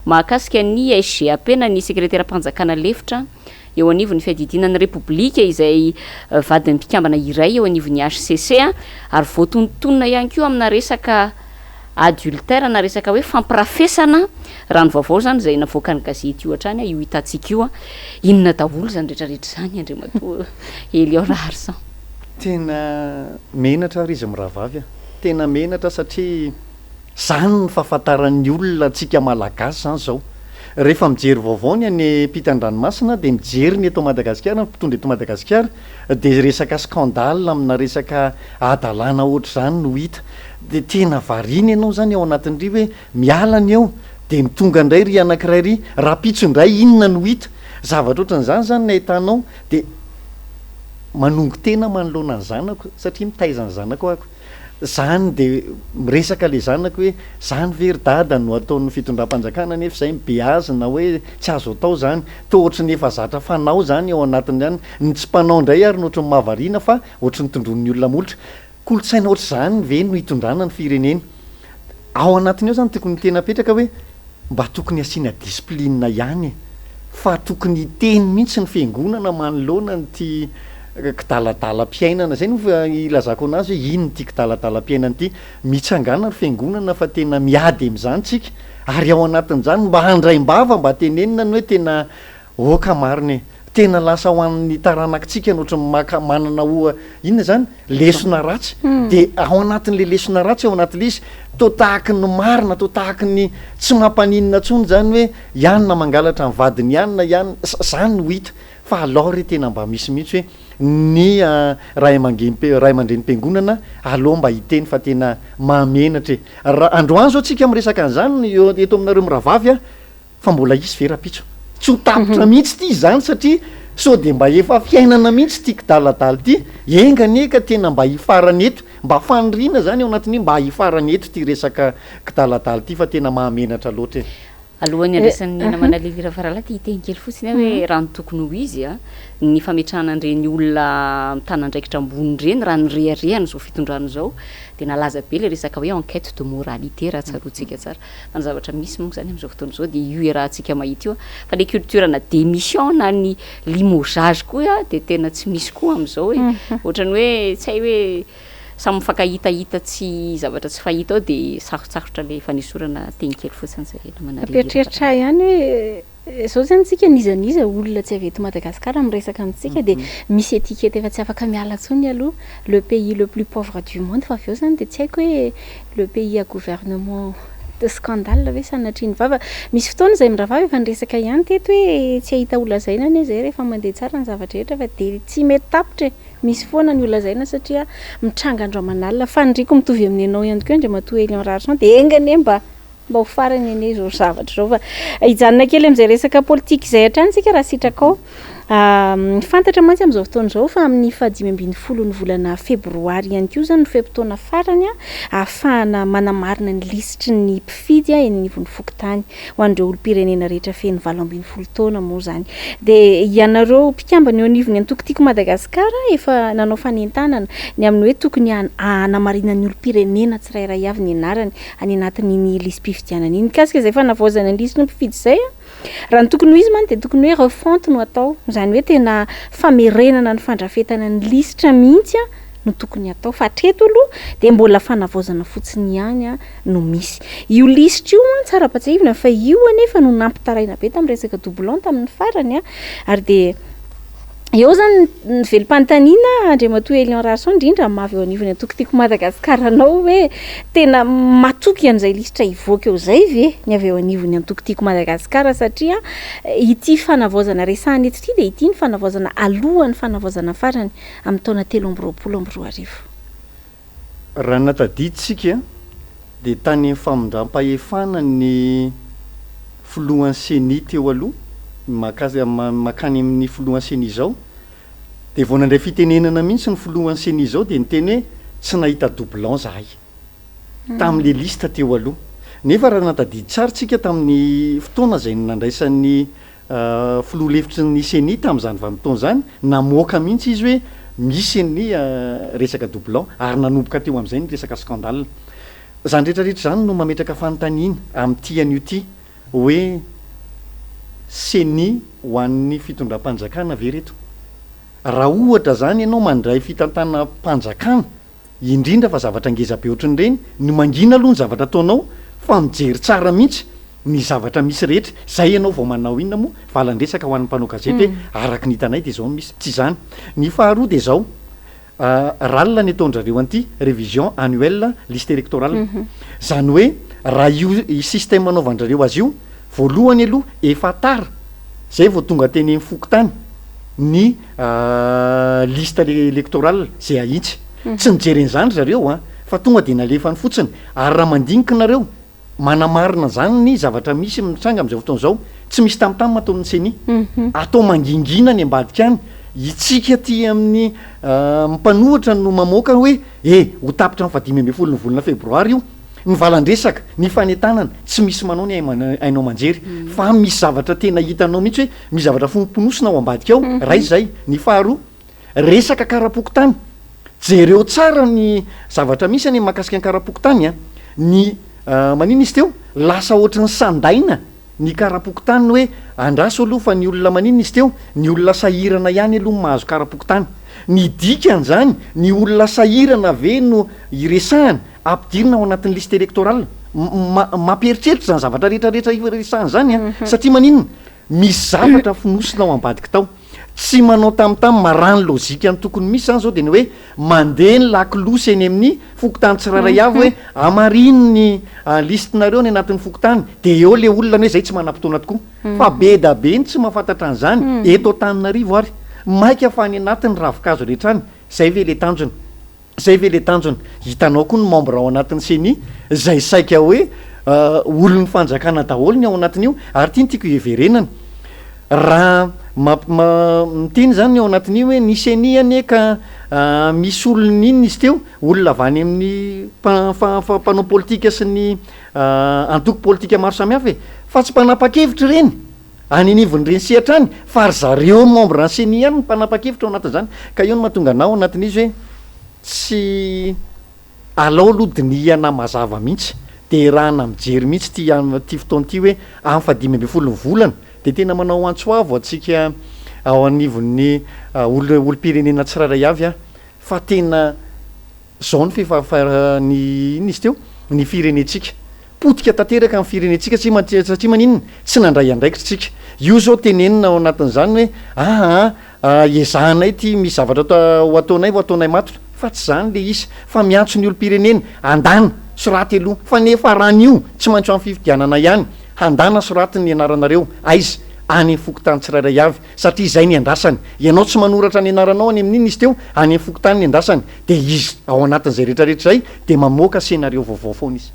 B: mahakasika ny SGAP na ny secrétaire mpanjakana lefitra eo anivon'ny fiadidinan'ny republika izay vadin'ny mpikambana iray eo anivon'ny HCC a ary voatontonona ihany koa amina resaka adultère na resaka hoe fampirafesana raha ny vaovao zany zay navoaka ny gazety io hatrany io hitantsika io a inona daholo zany rehetrarehetra zany andriamatoa Eliao Raharsan
D: tena menatra ry izy miravavy a tena menatra satria zany ny fahafantaran'ny olona atsika malagasy zany zao rehefa mijery vaovao ny any mpitan-dranomasina de mijery ny eto Madagasikara mpitondra eto Madagasikara de resaka scandale amina resaka adalana ohatra zany no hita de tena variny ianao zany ao anatin'ry hoe mialany eo de mitonga indray ry anankiray ry raha pitso indray inona no hita zavatra ohatran'izany zany ny ahitanao de manongo tena manoloana ny zanako satria mitaiza ny zanako ako zany de miresaka le zanako hoe zany veridada no ataon'ny fitondram-panjakana nefa zay mibeazina hoe tsy azo atao zany to ohatry ny efa zatra fanao zany ao anatiny zany ny tsy mpanao indray ary no ohatry ny mahavariana fa ohatry ny tondron'ny olona molitra kolotsaina ohatry zany ve no hitondrana ny firenena ao anatiny eo zany tokony tena petraka hoe mba tokony asiana disiplinina ihany fa tokony hiteny mihitsy ny fiangonana manoloana nyty kitaladala-piainana zay no ilazako anazy hoe ino ty kitaladala-piainana ity mitsangana ry fiangonana fa tena miady am'izany tsika ary ao anatin'izany mba handraimbava mba tenenina ny hoe tena oka mariny tena lasa ho an'ny taranakitsika no ohatry manana oa inona zany lesona ratsy de ao anatin'le lesona ratsy ao anatin'le izy to tahaky ny marina to tahaky ny tsy mampanina ntsony zany hoe ianina mangalatra ny vadiny ianina ihany zany no hita fa aloha re tena mba misy mihitsy hoe ny ray aman-dreny mpiangonana aloha mba hiteny fa tena mahamenatra androany zao tsika miresaka an'izany eto aminareo miravavy a fa mbola isy verapitso tsy ho tapitra mihitsy ty zany satria so de mba efa fiainana mihitsy tia kidaladala ty engane ka tena mba hifarany eto mba fanirina zany ao anatin'io mba hifarany eto ty resaka kidaladala ty fa tena mahamenatra loatra
B: alohan'ny andraisan'ny namana lelira farala ty hiteny kely fotsiny hoe raha ny tokony ho izy a ny fametrahanan'ireny olona mitanandraikitra ambony reny raha ny reharehany zao fitondrano zao de nalaza be le resaka hoe enquête de moralité raha tsaroantsika tsara fa ny zavatra misy monko zany am'izao fotoana zao de io rahantsika mahita io fa le culture na démission na ny limogeage koa de tena tsy misy koa am'izao hoe ohatrany hoe tsy hay hoe samy mifankahitahita tsy zavatra tsy fahita ao de sarosarotra le fanesorana teny kely fotsiny zay
A: namanapetreritra ihany hoe zao zany tsika nizaniza olona tsy avy eto Madagasikara miresaka amintsika dia misy étiquette efa tsy afaka miala tsony aloha le pays le plus pauvre du monde fa avy eo zany dia tsy haiko hoe le pays à gouvernement de scandale hoe sanatriany vava misy fotoana izay miravava efa niresaka ihany teto hoe tsy ahita olazaina ne zay rehefa mandeha tsara ny zavatra rehetra fa dia tsy mety tapitra misy foana ny olazaina satria mitranga androamanalina fanindriko mitovy amin'ny anao ihany koa Andriamatoa Elion Rarson dia engane mba ho farany ane zao zavatra zao fa hijanona kely amin'izay resaka politika izay hatrany tsika raha sitrakao fantatra mantsy amin'izao fotoana izao fa amin'ny 15 ny volana febroary ihany koa zany no fe-potoana farany ahafahana manamarina ny lisitry ny mpifidy eny anivon'ny fokontany ho an'ireo olom-pirenena rehetra feno 20 taona moa zany dia ianareo mpikambana eo anivon'ny antokotiko Madagasikara efa nanao fanentanana ny amin'ny hoe tokony hanamarina ny olom-pirenena tsirairay avy ny anarany any anatin'iny lisy mpifidianana iny mikasika izay fanavaozana ny lisitry ny mpifidy izay raha ny tokony ho izy man dia tokony hoe refonte no atao izany hoe tena famerenana ny fandrafetana ny lisitra mihitsy no tokony atao fa hatreto aloha dia mbola fanavaozana fotsiny ihany no misy io lisitra io tsara patsahivina fa io anefa no nampitaraina be tamin'ny resaka doublon tamin'ny farany ary dia eo zany ny velom-panontaniana Andriamatoa Elion Rarson indrindra mavy eo anivony antokotiko Madagasikara anao hoe tena matoky an'izay lisitra ivoaka eo zay ve ny avy eo anivony antokotiko Madagasikara satria ity fanavaozana resahana eto ity dia ity ny fanavaozana alohan'ny fanavaozana farany amin'ny taona 2024
D: raha natadiditsika dia tany famindram-pahefana ny filohan'ny seni teo aloha makany amin'ny filohan'ny seni zao dia vao nandray fitenenana mihitsy ny filohan'ny seni zao dia niteny hoe tsy nahita doublon zahay tamin'le lista teo aloha nefa raha natadidy tsara tsika tamin'ny fotoana izay nandraisan'ny filoha lefitry ny seni tamin'izany vanim-potoana zany namoaka mihitsy izy hoe misy ny resaka doublon ary nanomboka teo amin'izay ny resaka scandale zany rehetrarehetra zany no mametraka fanontaniana amin'ity an'io ty hoe seni ho an'ny fitondram-panjakana ve reto raha ohatra zany ianao mandray fitantana mpanjakana indrindra fa zavatra ngezabe ohatrany reny no mangina aloha ny zavatra ataonao fa mijery tsara mihitsy ny zavatra misy rehetra zay ianao vao manao inona moa valandresaka ho an'ny mpanao gazety hoe araky ny hitanay dia zao misy tsy zany ny faharoa dia zao ralina ny ataondrareo an'ity révision annuelle liste électorale zany hoe raha io système anaovandrareo azy io voalohany aloha efa tara zay vao tonga teny amin'ny fokotany ny liste électorale zay ahitsy tsy nijeren'izany zareo fa tonga dia nalefany fotsiny ary raha mandinika nareo manamarina zany ny zavatra misy mitranga amin'izay fotoana zao tsy misy tamintamy mataon'ny seni atao mangingina ny ambadika any itsika ty amin'ny mpanohatra no mamoaka hoe ho tapitra ny 15 ny volana febroary io ny valandresaka ny fanentanana tsy misy manao ny ainao manjery fa misy zavatra tena hitanao mihitsy hoe misy zavatra fomponosina ao ambadika ao ray zay ny faharoa resaka karapokotany jereo tsara ny zavatra misy any mahakasika ny karapokotany ny manina izy teo lasa ohatry ny sandaina ny karapokotany hoe andraso aloha fa ny olona manina izy teo ny olona sahirana ihany aloha mahazo karapokotany ny dikan'zany ny olona sahirana ve no iresahany ampidirina ao anatin'ny liste électorale mampieritreritra zany zavatra rehetrarehetra iresahany zany satria maninona misy zavatra finosina ao ambadika tao tsy manao tamintamy marany lozika ny tokony misy zany zao dia ny hoe mandeha ny lakilosy eny amin'ny fokotany tsiraray avy hoe amarino ny listinareo ny anatin'ny fokotany dia eo le olona ny hoe zay tsy manam-potoana tokoa fa be da be ny tsy mahafantatra an'izany eto Antananarivo ary maika fa any anatin'ny ravikazo rehetrany zay ve le tanjona zay ve le tanjona hitanao koa ny membre ao anatin'ny seni zay saika hoe olon'ny fanjakana daholo ny ao anatin'io ary tia ny tiako iheverenana raha miteny zany ao anatin'io hoe ny seni ane ka misy olony inona izy teo olona avy any amin'ny mpanao politika sy ny antoko politika maro samihafa fa tsy mpanapa-kevitra reny any anivony reny sehatra any fa ry zareo membre ny seni ihany ny mpanapa-kevitra ao anatin'izany ka io no mahatonga anao ao anatin'izy hoe tsy alao aloha diniana mazava mihitsy de raha namijery mihitsy ty fotoana ty hoe amin'ny 15 volana de tena manao antsoavo atsika ao anivon'ny olo-pirenena tsiraray avy fa tena zao ny ny iny izy teo ny firenetsika potika tanteraka amin'ny firenetsika satria maninona tsy nandray andraikitra tsika io zao tenenina ao anatin'izany hoe ezahanay ty misy zavatra ho ataonay ho ataonay matotra fa tsy zany le izy fa miantso ny olo-pirenena andana soraty aloha fa nefa ran'io tsy maintsy amin'ny fifidianana ihany handana soraty ny anaranareo aiza any fokotany tsirairay avy satria izay ny andrasany ianao tsy manoratra ny anaranao any amin'iny izy teo any amin'ny fokotany ny andrasany de izy ao anatin'izay rehetrarehetra zay de mamoaka scénario vaovao foana izy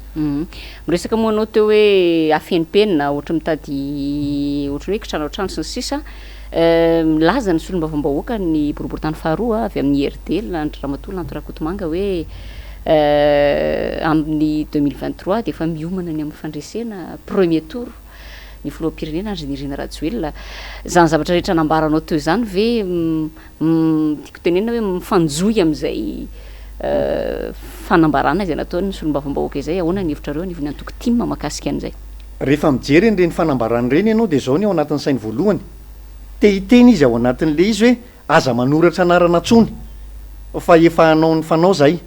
B: miresaka moa anao teo hoe afenipenina ohatra mitady ohatra hoe kitranao-trano sy ny sisa milaza ny solombavam-bahoaka ny boriboritany faharoa avy amin'ny RDL ny Ramatolo Antorakotomanga hoe amin'ny 2023 de efa miomana ny amin'ny fandresena premier tour ny filoham-pirenena Andrinirina Rajoelina zany zavatra rehetra nambaranao teo zany ve tiako tenena hoe mifanjoy amin'izay fanambarana izay nataony solombavam-bahoaka izay ahoana ny hevitrareo ny antoko timma makasika an'izay
D: rehefa mijery reny fanambarana reny ianao de zao ny ao anatin'ny sainy voalohany te hiteny izy ao anatin'le izy hoe aza manoratra anarana tsony fa efa hanao ny fanao zay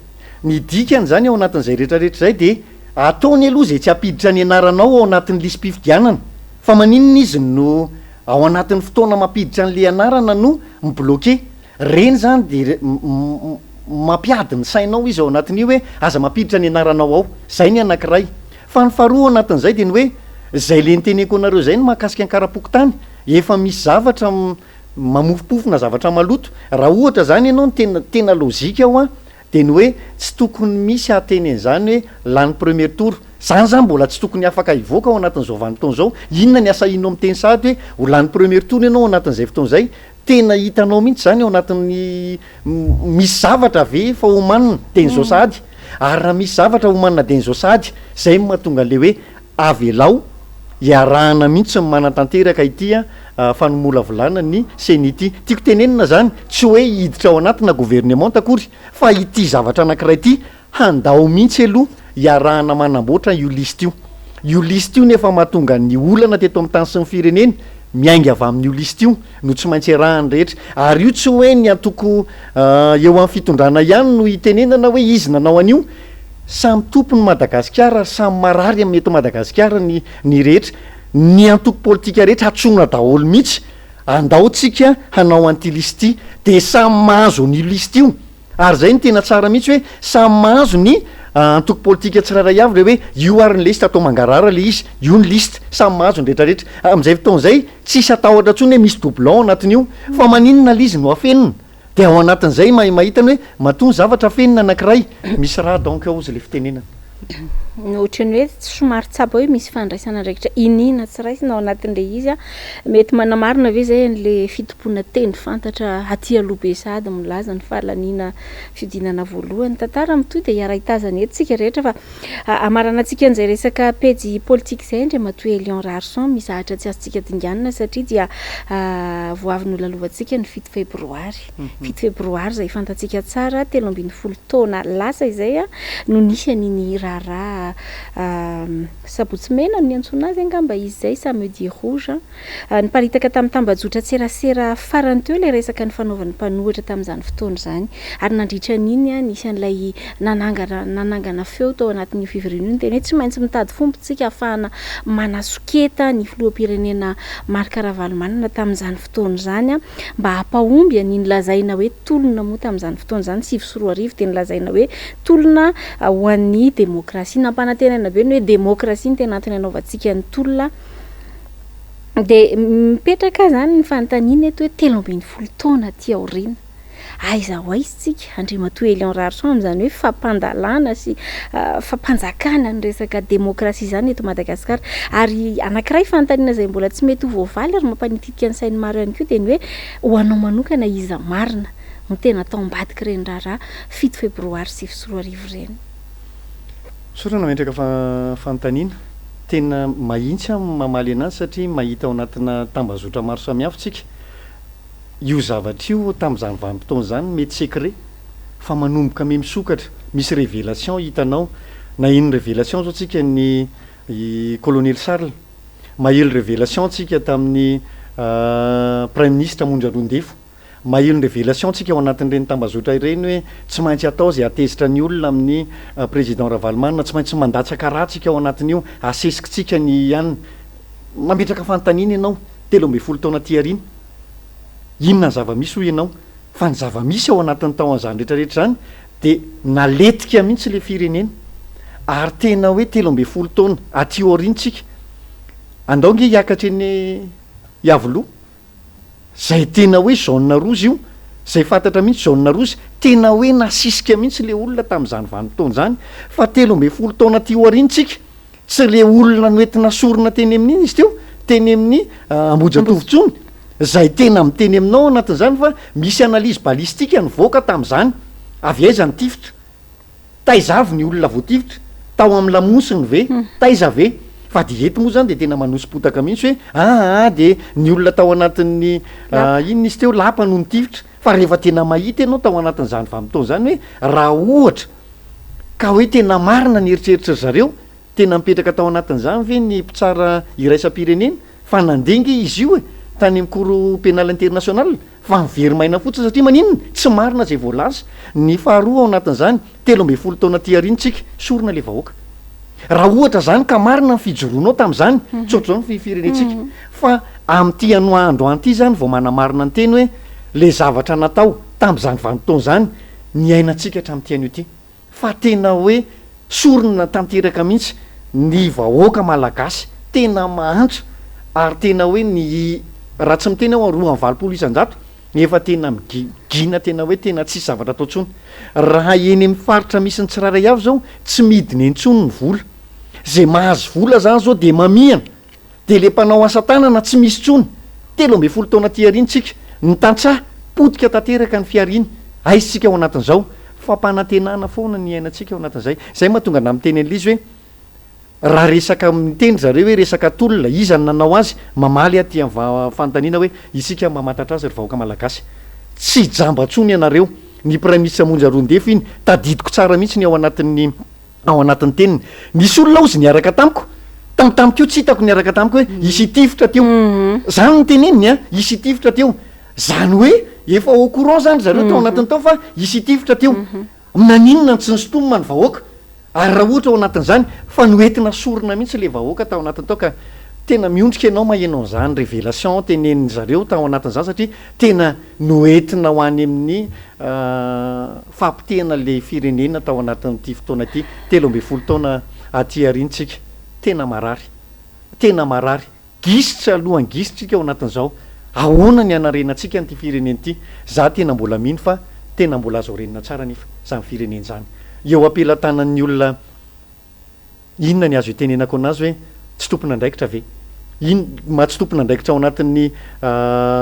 D: ny dikany zany ao anatin'izay rehetrarehetra zay de ataony aloha zay tsy hampiditra ny anaranao ao anatin'ny lisy-pifidianana fa maninona izy no ao anatin'ny fotoana mampiditra an'le anarana no mibloqué reny zany de mampiady ny sainao izy ao anatin'io hoe aza mampiditra ny anaranao ao zay ny anankiray fa ny faharoa anatin'izay de ny hoe zay le niteneko anareo zay ny mahakasika ny karapokotany efa misy zavatra mamofopofona zavatra maloto raha ohatra zany ianao ny tena lozika ao de ny hoe tsy tokony misy ateny an'izany hoe lany premier tour zany zany mbola tsy tokony afaka hivoaka ao anatin'izao vanim-potoana zao inona ny asa inao miteny sady hoe ho lany premier tour ianao ao anatin'izay fotoana zay tena hitanao mihitsy zany ao anatin'ny misy zavatra ave fa homanina teny zao sady ary raha misy zavatra homanina deny zao sady zay mahatonga le hoe avelao iarahana mihitsy ny manatanteraka itya fanomola volana ny senity tiako tenenina zany tsy hoe hiditra ao anatina gouvernement takory fa ity zavatra anankiray ty handao mihitsy aloha iarahana manamboatra io liste io liste io nefa mahatonga ny olana teto amin'ny tany sy ny fireneny miainga avy amin'io liste io no tsy maintsy arahany rehetra ary io tsy hoe ny atoko eo amin'ny fitondrana ihany no hitenenana hoe izy nanao an'io samy tompony Madagasikara samy marary amin'ny eto Madagasikara ny rehetra ny antoko politika rehetra atsona daholo mihitsy andaotsika hanao anty listy de samy mahazo ny liste io ary zay ny tena tsara mihitsy hoe samy mahazo ny antoko politika tsirairay avy le hoe io ary ny liste atao mangarara le izy io ny liste samy mahazo ny rehetrarehetra amin'izay fotoan'izay tsisy atahotra tsony hoe misy doublon anatin'io fa maninona lizy no afenina de ao anatin'izay mahitany hoe matony zavatra afenina anankiray misy raha donc ao izy le fitenenana
A: ohatrany hoe somary tsapa hoe misy fandraisana ndraikitra inina tsy raisina ao anatin'le izy mety manamarina ve zay an'le fitompona teny fantatra aty alobe sady milaza ny fahalanina fidinana voalohany tantara mitoy de iara-itazana eto tsika rehetra fa amarana antsika an'izay resaka pejy politika zay ndre matoe Lion Rarson mizahatra tsy azontsika dinganina satria dia voavy nolalovantsika ny 7 febroary 7 febroary zay fantatsika tsara 13 taona lasa izay no nisy an'iny raharaha sabotsy mena ny antsona azy angamba izy zay samedi rouge niparitaka tamin'ny tambajotra tserasera farany teo le resaka ny fanaovan'ny mpanohitra tamin'izany fotoana zany ary nandritra n'iny nisy an'ilay nanangana feo tao anatin'ny fivoriana iny tena hoe tsy maintsy mitady fompontsika ahafahana manasoketa ny filoham-pirenena Marc Ravalomanana tamin'izany fotoana zany mba hampahomby an'iny lazaina hoe tolona moa tamin'izany fotoana zany 7 teny lazaina hoe tolona ho an'ny demokrasia nampanantenana be ny hoe demokrasia ny tena antony anaovantsika ny tolona de mipetraka zany ny fanontaniana eto hoe 13 taona aty aoriana aiza ho aizy tsika Andriamatoa Lion Rarson amin'izany hoe fampandalana sy fampanjakana ny resaka demokrasia zany eto Madagasikara ary anankiray fanontaniana zay mbola tsy mety ho voavaly ary mampanitika ny sainy maro ihany koa de ny hoe ho anao manokana iza marina no tena atao ambadika reny raharaha 7 febroary 2024 reny
D: sorana mentraka fanontaniana tena mahitsy mamaly anazy satria mahita ao anatina tambazotra maro samihafa tsika io zavatra io tamin'izany vanim-potoana zany mety secret fa manomboka me misokatra misy révélation hitanao na ino révélation zao tsika ny colonel Charles mahelo révélation tsika tamin'ny prime ministre Monja Rondefo mahelo révélation tsika ao anatin'ireny tambazotra ireny hoe tsy maintsy atao zay atezitra ny olona amin'ny président Ravalomanana tsy maintsy mandatsaka raha tsika ao anatin'io asesika tsika ny ihany mametraka fanontaniana ianao 10 taona ty arina inona ny zava-misy ho ianao fa ny zava-misy ao anatin'ny tao an'izany rehetrarehetra zany de naletika mihitsy le firenena ary tena hoe 10 taona aty aoriantsika andao nge hiakatra eny iavoloha zay tena hoe jaune rouge io zay fantatra mihitsy jaune rouge tena hoe nasisika mihitsy le olona tamin'izany vanim-potoana zany fa 10 taona ty aoriantsika tsy le olona noentina sorona teny amin'iny izy teo teny amin'ny ambojatovontsony zay tena miteny aminao anatin'izany fa misy analyse balistika nyvoaka tamin'izany avy aiza ny tifitra taizavy ny olona voatifitra tao amin'ny lamosiny ve taiza ve fa de eto moa zany de tena manosim-potaka mihitsy hoe de ny olona tao anatin'ny inona izy teo lapa no nitifitra fa rehefa tena mahita ianao tao anatin'izany vanim-potoana zany hoe raha ohatra ka hoe tena marina ny eritreritra zareo tena mipetraka tao anatin'izany ve ny mpitsara iraisam-pirenena fa nandengy izy io tany am'koro pénal international fa mivery maina fotsiny satria maninona tsy marina zay voalaza ny faharoa ao anatin'izany 10 taona ty arintsika sorona le vahoaka raha ohatra zany ka marina ny fijoroanao tamin'izany tsotra zao ny firenetsika fa am'ty anoandro anty zany vao manamarina ny teny hoe le zavatra natao tamin'izany vanim-potoana zany ny ainatsika hatramin'ty an'io ty fa tena hoe sorona tanteraka mihitsy ny vahoaka malagasy tena mahantra ary tena hoe ny raha tsy miteny ao 2 isan-jato efa tena migina tena hoe tena tsisy zavatra atao ntsony raha eny amin'ny faritra misy ny tsiraray avy zao tsy midiny entsony ny vola zay mahazo vola zany zao de mamihana de le mpanao asa tanana tsy misy tsony 10 taona ty arintsika ny tantsaha potika tanteraka ny fiariny aisitsika ao anatin'izao fampanantenana foana ny ainatsika ao anatin'izay zay mahatonga na miteny an'lizy hoe raha resaka mitendry zareo hoe resaka tolona iza ny nanao azy mamaly aty am'fantaniana hoe isika mamantatra azy ry vahoaka malagasy tsy jambatsony ianareo ny praministra monja rondefo iny tadidiko tsara mihitsy ny ao anatin'ny teniny nisy olona ozy niaraka tamiko tamtamiko io tsy hitako niaraka tamiko hoe isy tifitra teo zany ny teneniny a isy tifitra teo zany hoe efa au courant zany zareo tao anatiny tao fa isy tifitra teo naninona tsy nysotomma ny vahoaka ary raha ohatra ao anatin'izany fa noentina sorona mihitsy le vahoaka tao anatiny tao ka tena miondrika ianao mahenao an'izany révélation tenenin' zareo tao anatin'izany satria tena noentina ho any amin'ny fampitehana le firenena tao anatin'ity fotoana ty 10 taona aty arintsika tena marary gisitra alohan gisitrika ao anatin'izao ahoana ny anarenatsika nyty firenena ity za tena mbola mino fa tena mbola azo renina tsara nefa zany firenena zany eo ampelatanan'ny olona inona ny azo itenenako anazy hoe tsy tompona andraikitra ve tsy tompona andraikitra ao anatin'ny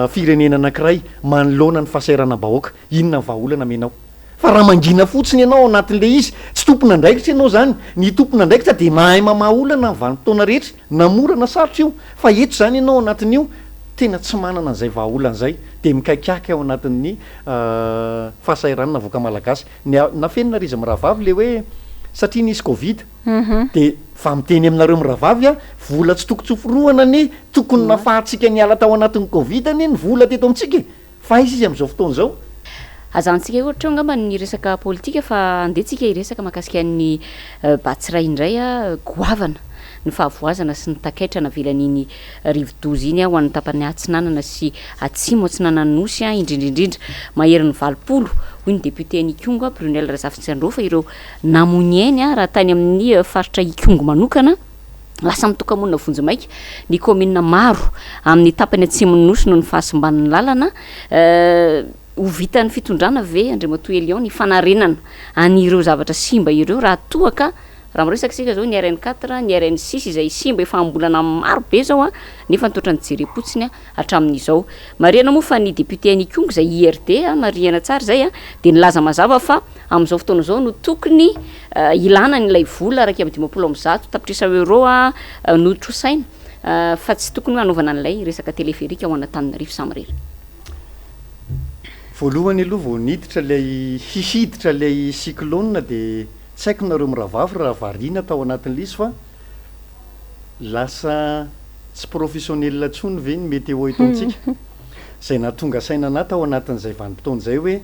D: firenena anankiray manoloana ny fahasairana-bahoaka inona ny vahaolana menao fa raha mangina fotsiny ianao ao anatin'le izy tsy tompona andraikitra ianao zany ny tompona andraikitra de mahay mamaolana ny vanim-potoana rehetra namorana sarotra io fa eto zany ianao anatin'io tena tsy manana an'izay vahaolan'zay de mikaikaky ao anatin'ny fahasairana voaka malagasy nafenina rizy mirahavavy le hoe satria nisy covid de fa miteny aminareo mirahavavy a vola tsy toko tsoforoana ny tokony nafahatsika niala tao anatin'ny covid any ny vola teto amitsika fa izy izy am'izao fotoana zao
B: azantsika ohatra angamba ny resaka politika fa andehtsika iresaka mahakasika ny batsiray indray a goavana ny fahavoazana sy ny takaitrana velan'iny rivodozy iny a ho an'ny tapany atsinanana sy atsimo atsinanany nosy a indrindrindrindra maherin'ny 20 hoy ny député ny Ikongo Brunel Razafintsandrao fa ireo namonieny a raha tany amin'ny faritra Ikongo manokana lasa mitokamonina vonjy-maika ny commune maro amin'ny tapany atsimony nosy no ny fahasimban'ny lalana ho vitan'ny fitondrana ve Andriamatoa Elion ny fanarenana an'ireo zavatra simba ireo raha toaka raha miresaka sika zao ny RN4 ny RN6 izay simba efa ambolana maro be zao a nefa nitotra ny jerepotsiny a hatramin'izao mariana moa fa ny député ny Ikongo zay IRD a mariana tsara zay a de nilaza mazava fa am'izao fotoana zao no tokony ilana n'ilay vola araka amin'ny 20 tapitrisa euro a notrosaina fa tsy tokony hanaovana an'ilay resaka téléphérique ao Antananarivo Samarira
D: voalohany aloha vao niditra lay hihiditra lay cyclone de tsy haiko nareo mirahavavy raha variana tao anatin'le izy fa lasa tsy professionnel tsony ve ny météo eto amitsika zay nahatonga saina ana tao anatin'izay vanim-potoana zay hoe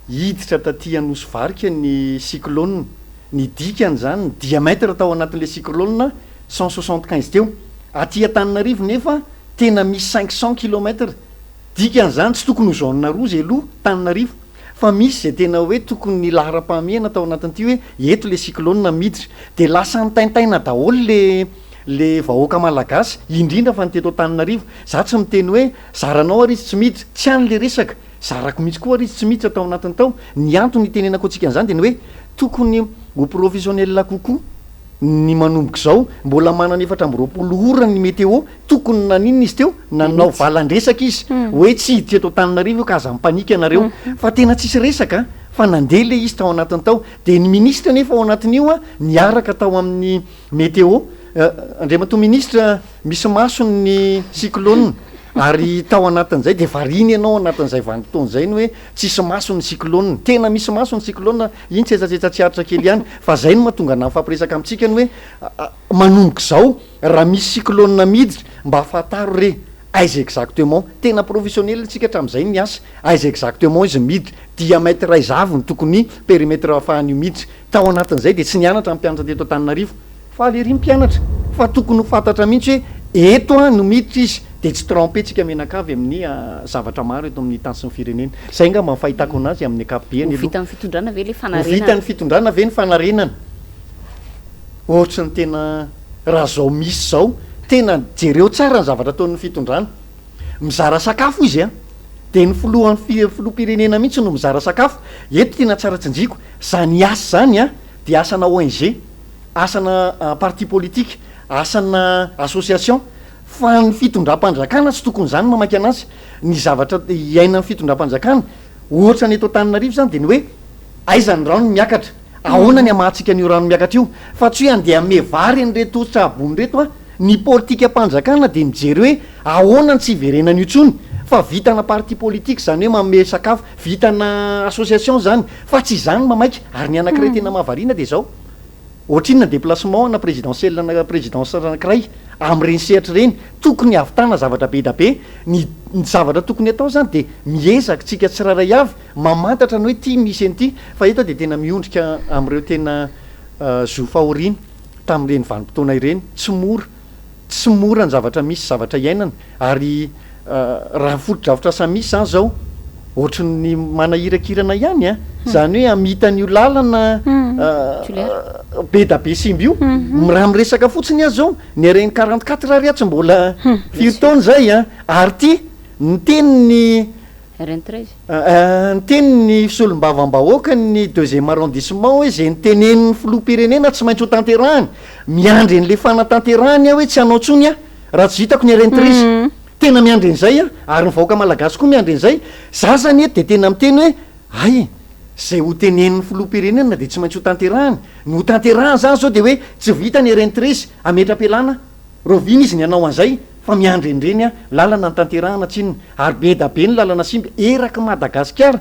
D: hiditra taty anosy varika ny cyclone ny dikany zany ny diamètre tao anatin'le cyclone 175 teo aty Antananarivo nefa tena misy 500 kilometre dikan'izany tsy tokony ho zaonina roa zay aloha Tananarivo fa misy zay tena hoe tokony ny lahara-pahamehana tao anatin'ity hoe eto le cyclone miditra de lasa nitaintaina daholo le vahoaka malagasy indrindra fa nyteto Tananarivo za tsy miteny hoe zaranao ary izy tsy miditra tsy any le resaka zarako mihitsy koa ary izy tsy miditra tao anatiny tao ny antony itenenako antsika an'izany de ny hoe tokony ho professionnel kokoa ny manomboka zao mbola manana efatra amby 20 ora ny météo tokony naninona izy teo nanao valandresaka izy hoe tsy hiditra eto Tananarivo ka aza mipanika anareo fa tena tsisy resaka fa nandeha le izy tao anatiny tao de ny ministra nefa ao anatin'io a niaraka tao amin'ny météo andriamatoa ministra misy masony ny cyclone ary tao anatin'izay de variny ianao anatin'izay vanimpotoana zay ny hoe tsisy masony cyclone tena misy masony cyclone iny tsetsatsiatra kely ihany fa zay no mahatonga na mifampiresaka amintsika ny hoe manomboka zao raha misy cyclone miditra mba afataro re aiza exactement tena professionnel tsika hatramin'izay ny asa aiza exactement izy miditra diamètre ray zavy ny tokony périmètre ahafahan'io miditra tao anatin'izay de tsy nianatra ny mpianatra teto Tananarivo fa alery mpianatra fa tokony ho fantatra mihitsy hoe eto a no miditra izy de tsy trompetsika menakavy amin'ny zavatra maro eto amin'ny tany sy ny firenena zay nga mba fahitako anazy amin'ny akapobeany
B: vita ny fitondrana ve le fanarenana
D: vita ny fitondrana ve ny fanarenana ohatra ny tena raha zao misy zao tena jereo tsara ny zavatra ataon'ny fitondrana mizara sakafo izy a de ny filoha pirenena mihitsy no mizara sakafo eto tena tsara tsinjiko zany asa zany a de asana ONG asana parti politique asana association fa ny fitondram-panjakana tsy tokony zany mamaky anazy ny zavatra iaina ny fitondram-panjakana ohatra ny eto Tananarivo zany de ny hoe aiza ny rano miakatra ahoana ny amahantsika an'io rano miakatra io fa tsy hoe andeha ame vary an'reto trabony reto a ny politika mpanjakana de mijery hoe ahoana ny tsy iverenana io tsony fa vitana parti politique zany hoe manome sakafo vitana association zany fa tsy zany mamaika ary ny anankiray tena mahavariana de zao ohatrinona déplacement na présidentiel na présidence anankiray am'ireny sehatra reny tokony avitana zavatra be da be ny zavatra tokony atao zany de miezaka tsika tsiraray avy mamantatra ny hoe ty misy an'ity fa eto de tena miondrika am'ireo tena zo fahoriny tam'ireny vanimpotoana ireny tsy mora ny zavatra misy zavatra iainana ary raha fotodrafitra sa misy zany zao ohatra ny manahirakirana ihany a zany hoe amitan'io lalana be da be simby io raha miresaka fotsiny azy zao ny areny 44 ariatsy mbola firtaona zay a ary ty ny teniny ny teniny fisolom-bavam-bahoaka ny 2e arrondissement hoe zay nytenenin'ny filoha-pirenena tsy maintsy ho tanterahany miandry an'le fanatanterahany a hoe tsy hanao tsony a raha tsy vitako ny areny trisy tena miandry an'izay a ary ny vahoaka malagasy koa miandry an'izay za zany eto de tena miteny hoe ay zay ho tenenin'ny filoha-pirenena de tsy maintsy ho tanterahany no tanterahany zany zao de hoe tsy vita ny rentresy ametra-pialana roviny izy ny anao an'izay fa miandry enyreny a lalana ny tanterahana tsinona ary be da be ny lalana simby eraky Madagasikara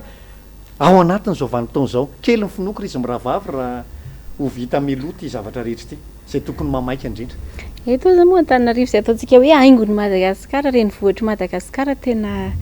D: ao anatin'izao vanimpotoana zao kely ny finokora izy mirahavavy raha ho vita meloty zavatra rehetra ty zay tokony mamaika indrindra
A: eto za moa Antananarivo zay ataontsika hoe haingony Madagasikara reny vohitry Madagasikara tena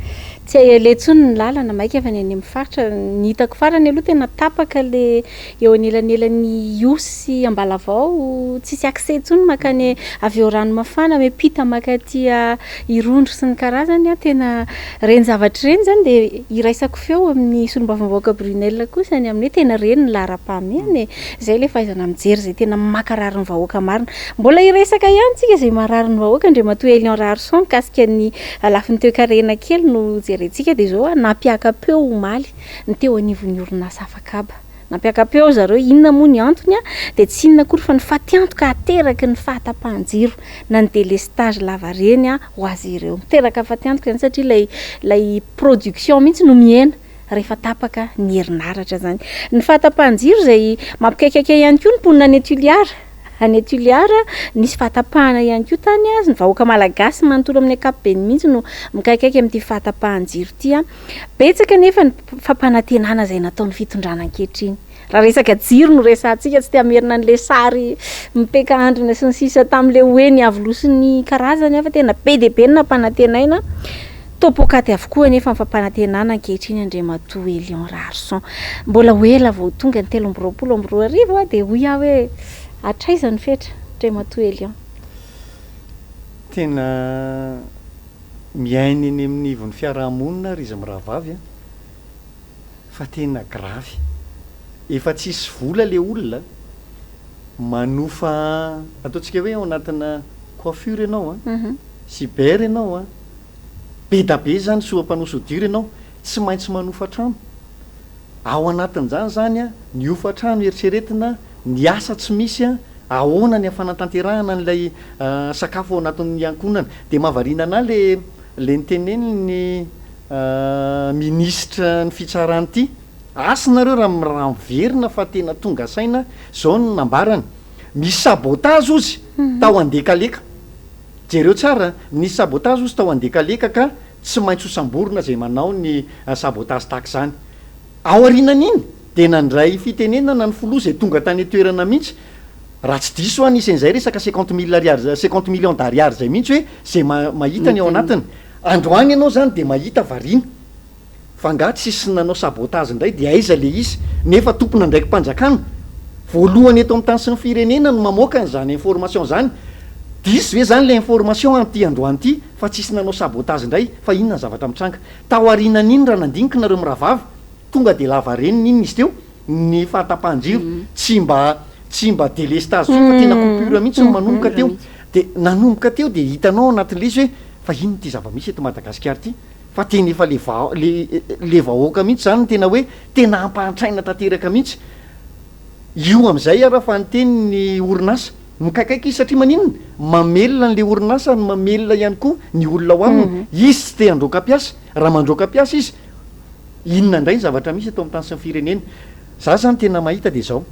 A: tsy le tsony ny lalana maika efa ny any amin'ny faritra ny hitako farany aloha tena tapaka le eo anelanelan'ny Osy Ambalavao tsisy accès tsony makany avy eo rano mafana mepita makatia Irondro sy ny karazany a tena reny zavatra reny zany de iraisako feo amin'ny solombavam-bahoaka Brunel kosa ny amin'ny tena reny ny laharam-pahamehana zay le fahaizana mijery zay tena makarary ny vahoaka marina mbola iresaka ihany tsika zay marary ny vahoaka Andriamatoa Elion Rarson kasika ny lafiny toe-karena kely no jerentsika de zao nampiaka-peo omaly ny teo anivon'ny orinasa Afakaba nampiaka-peo zareo inona moa ny antony a de tsy inona kory fa ny fatiantoka ateraky ny fahatapahan-jiro na ny délestage lava reny a ho azy ireo miteraka fatiantoka zany satria lay production mihitsy no miena rehefa tapaka ny herinaratra zany ny fahatapahan-jiro zay mampikaikaiky ihany koa ny mponina any Tuliara nisy fahatapahana ihany koa tany azy ny vahoaka malagasy manontolo amin'ny ankapobeny mihitsy no mikaikaiky amin'ity fahatapahan-jiro ty a betsaka nefa ny fampanantenana zay nataon'ny fitondrana ankehitriny raha resaka jiro no resantsika tsy te hamerina an'le sary mipeka andrina sy ny sisa tam'le hoeny avolosiny karazany fa tena be de be ny nampanantenaina topokaty avokoa nefa ny fampanantenana ankehitriny Andriamatoa Elion Rarson mbola hoela vao tonga ny 320 de hoy aho hoe atraizany fetra Andriamatoa Elion
D: tena miainy eny amin'ny ivon'ny fiarahamonina ry izy mirahavavy a fa tena gravy efa tsisy vola le olona manofa ataontsika hoe ao anatina coiffure ianao a cyber ianao a be da be zany soam-panosodir ianao tsy maintsy manofa trano ao anatin'izany zany a ny ofa-trano eritreretina ny asa tsy misy a ahoana ny afanatanterahana n'ilay sakafo ao anatin'ny ankonana de mahavariana ana le niteneny ny ministra ny fitsarany ity asinareo raha miverina fa tena tonga saina zao ny nambarany misy sabotage ozy tao andekaleka jereo tsara misy sabotage ozy tao andekaleka ka tsy maintsy hosamborona zay manao ny sabotage tak zany ao arinan'iny de nandray fitenenana ny foloa zay tonga tany toerana mihitsy raha tsy diso anisan'izay resaka 50 millions d'ariary zay mihitsy hoe zay mahita ny ao anatiny androany ianao zany de mahita variana fa nga tsisy nanao sabotage indray de aiza le izy nefa tompona ndraiky mpanjakana voalohany eto amin'ny tany sy ny firenena no mamoaka n'zany information zany diso hoe zany le information amty androany ity fa tsisy nanao sabotage indray fa inona ny zavatra mitranga tao arinan'iny raha nandiniky nareo miravavy tonga de lava reniny iny izy teo ny fahatapahan-jiro tsy mba délestage fa tena coupure mihitsy no manomboka teo de nanomboka teo de hitanao anatin'le izy hoe fa ino ty zava-misy eto Madagasikara ty fa tena efa le vahoaka mihitsy zany tena hoe tena ampahantraina tanteraka mihitsy io am'izay araha fa nyteny ny orinasa mikaikaiky izy satria maninona mamelona n'le orinasa ny mamelona ihany koa ny olona ao aminy izy tsy te androka ampiasa raha mandroka ampiasa izy inona indray ny zavatra misy atao amin'ny tany sy ny firenena za zany tena mahita de zao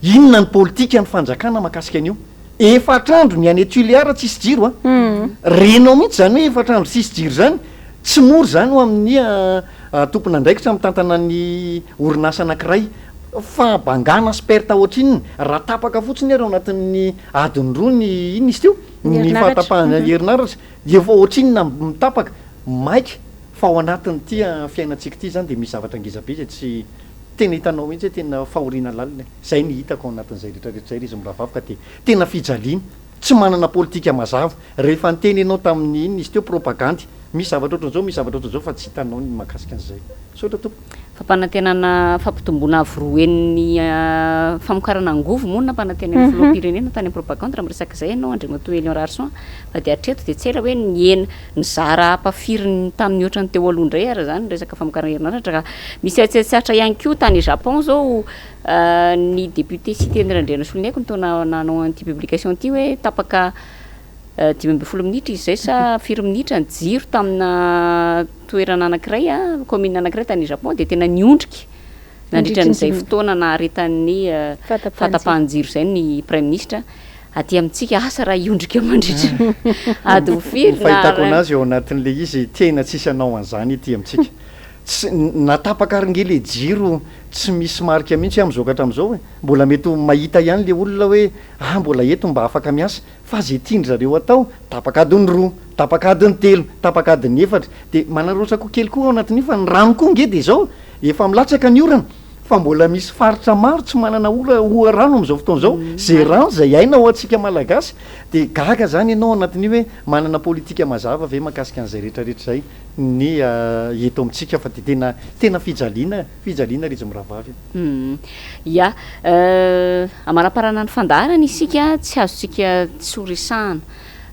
D: inona ny politika ny fanjakana mahakasika an'io efatrandro ny any Tuléar tsisy jiro a renao mihitsy zany hoe efatrandro tsisy jiro zany tsy mory zany ho amin'ny tompona ndraikitra mitantana ny orinasa anankiray fa bangana sperta ohatrinny raha tapaka fotsiny arao anatin'ny adiny roa ny iny izy teo ny fahatapahana herinaratra efa ohatrinna mitapaka maika fa ao anatin'ny ty fiainantsika ty zany de misy zavatra ngezabe zay tsy tena hitanao mihitsy hoe tena fahoriana lalina zay ny hitako ao anatin'izay rehetrarehetra zay izy miravavy ka de tena fijaliana tsy manana politika mazava rehefa nyteny ianao tamin'ny iny izy teo propagandy misy zavatra ohatran'izao misy zavatra ohatran'izao fa tsy hitanao ny mahakasika an'izay sotra tompo
B: fampanantenana fampitombona avroen'ny famokarana angovo moa na mpanantenany filoham-pirenena tany propagande raha miresaka zay ianao Andriamatoa Elion Rarson fa de atreto de tsela hoe ny zara ampafiriny tamin'ny ohatrany teo aloha indray ara zany resaka famokarana herinaratra ka misy atsiatsiatra ihany koa tany Japon zao ny député cité Nirandriana Soloniaiko nitaona nanao anty publication ty hoe tapaka 10 minitra izy zay sa 4 minitra ny jiro tamina toerana anankiray commune anankiray tany Japon de tena niondriky nandritran'izay fotoana naharetan'ny fahatapahan-jiro zay ny prime ministre aty amintsika asa raha iondrika mandritra ady ho firy
D: fahitako anazy eo anatin'le izy tena tsisy anao an'izany ity amintsika tsy natapaka aringe le jiro tsy misy marika mihitsy am'izao ka hatram'izao hoe mbola mety mahita ihany le olona hoe mbola eto mba afaka miasa fa zay tiandry zareo atao tapaka adiny roa tapaka adiny telo tapaka adiny efatra de manarotsako kely koa ao anatin'io fa ny rano koa nge de zao efa milatsaka ny orana fa mbola misy faritra maro tsy manana oa rano am'izao fotoana zao zay rano zay aina ao antsika malagasy de gaga zany ianao anatin'io hoe manana politika mazava ve makasika an'izay rehetrarehetra zay ny eto amintsika fa de tena fijaliana ry izy miravavy
B: ya amanaparana ny fandaharana isika tsy azontsika tsy horesahana